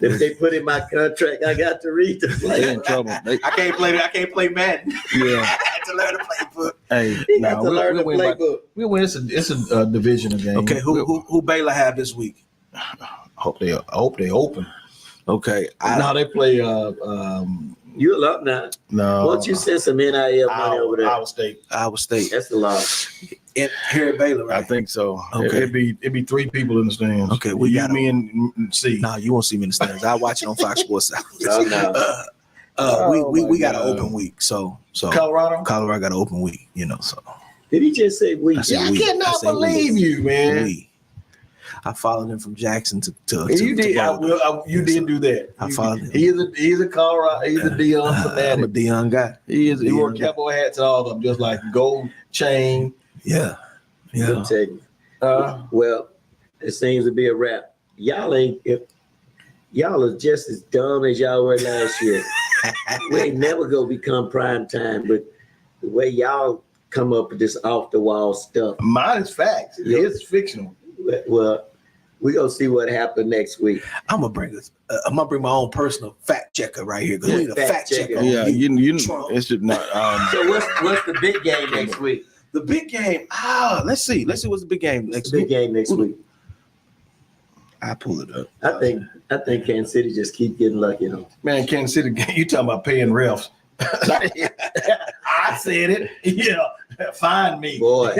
If they put in my contract, I got to read the They play. in trouble. I can't play Madden. Yeah. I had to learn the playbook. Hey, He got to learn the playbook. We'll win. It's a divisional game. Okay, who Baylor have this week? Hope they open. Okay, Now they play. You're up now. No. Why don't you send some NIL money over there? Iowa State. That's a lot. Here at Baylor, I right? think so. Okay. It'd be 3 people in the stands. Okay, we got me and C. No, you won't see me in the stands. I watch it on Fox Sports South. No. We got an God. open week, so Colorado Colorado got an open week, so Did he just say we? I said I we. cannot I said believe we. you, man. We. I followed him from Jackson to You did. You did do that. I followed him. He's a Colorado. He's a Deion I'm a fanatic. Deion guy. He wore cowboy hats and all of them, just like gold chain. Yeah. I'll tell you. Well, it seems to be a wrap. Y'all are just as dumb as y'all were last year. We ain't never gonna become prime time, but the way y'all come up with this off the wall stuff. Mine is facts. Yeah. It's fictional. Well, we're gonna see what happened next week. I'm gonna bring my own personal fact checker right here because we need a fact checker. Yeah, you Trump. it's just not. So what's the big game next week? The big game. Let's see what's the big game next Big week. game next week. I pull it up. I think Kansas City just keep getting lucky. Man, Kansas City. You talking about paying refs? I said it. Yeah, find me, Boy.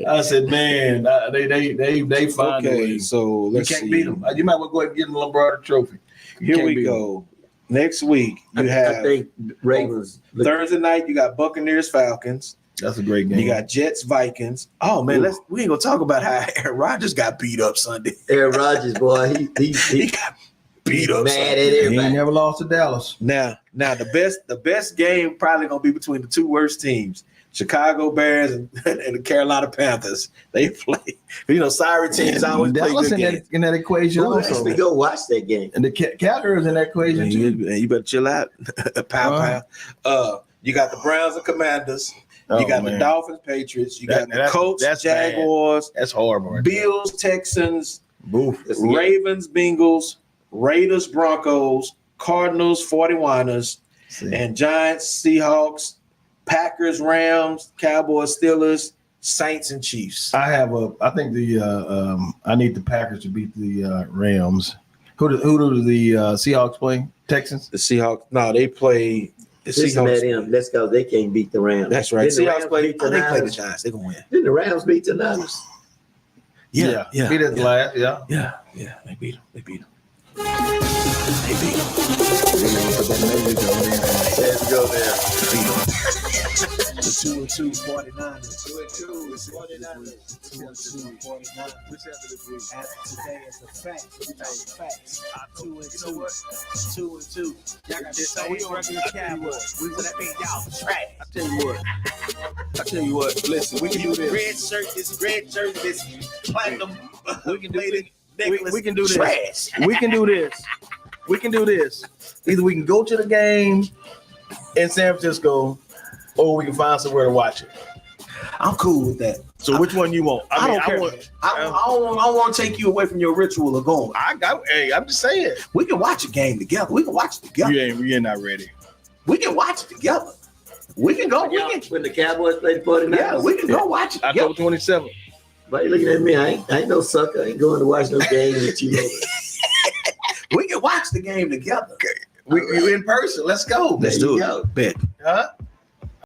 I said, man, they find Okay, ways. so You let's can't see. beat them. You might well go ahead and get them a Lombardi Trophy. Here Can't we beat 'em. go. Next week you I have think Ravens. Thursday night. You got Buccaneers Falcons. That's a great game. You got Jets Vikings. Oh man, we ain't gonna talk about how Aaron Rodgers got beat up Sunday. Aaron Rodgers, boy, He got beat up. mad Sunday. at he everybody. ain't never lost to Dallas. Now the best game probably gonna be between the two worst teams, Chicago Bears and the Carolina Panthers. They play, siren teams always play Dallas good games. in that equation Who also. actually go watch that game? And the Cowgirls in that equation too. You better chill out. Pow. You got the Browns and Commanders. You got the Dolphins, Patriots. You got the Colts, Jaguars. That's horrible. Right Bills, Texans, Boof. Ravens, Bengals, Raiders, Broncos, Cardinals, 49ers, and Giants, Seahawks, Packers, Rams, Cowboys, Steelers, Saints, and Chiefs. I think I need the Packers to beat the Rams. Who do the Seahawks play? Texans? The Seahawks, no, they play the Listen to Seahawks. them. That's because they can't beat the Rams. That's right. Didn't the Seahawks Rams play. beat the They play the Niners? Giants. They're gonna win. Didn't the Rams beat the Niners? Yeah. Beat it last. Yeah. Yeah. They beat them. They beat them. Let's go there. The 2-2 49ers. 2-2 49ers. 2-2 49ers. Which happened this week? As today is a fact. We talking facts. 2-2. 2-2. Y'all got this same regular Cowboys. We that mean y'all trash. I tell you what. Listen, we can do this. Red shirt, this platinum. We can do plated this. necklace. We can do this. Trash. We can do this. We can do this. Either we can go to the game in San Francisco, or we can find somewhere to watch it. I'm cool with that. So which one you want? I don't care. I don't want to take you away from your ritual of going. I'm just saying. We can watch a game together. We can watch it together. You ain't not ready. We can watch it together. We can go. When the Cowboys play the 49ers? Yeah, we can go watch it together. October 27th. Why you looking at me? I ain't no sucker. I ain't going to watch no game with you. We can watch the game together. We in person. Let's go. Let's There do you it. go. Bet. Huh?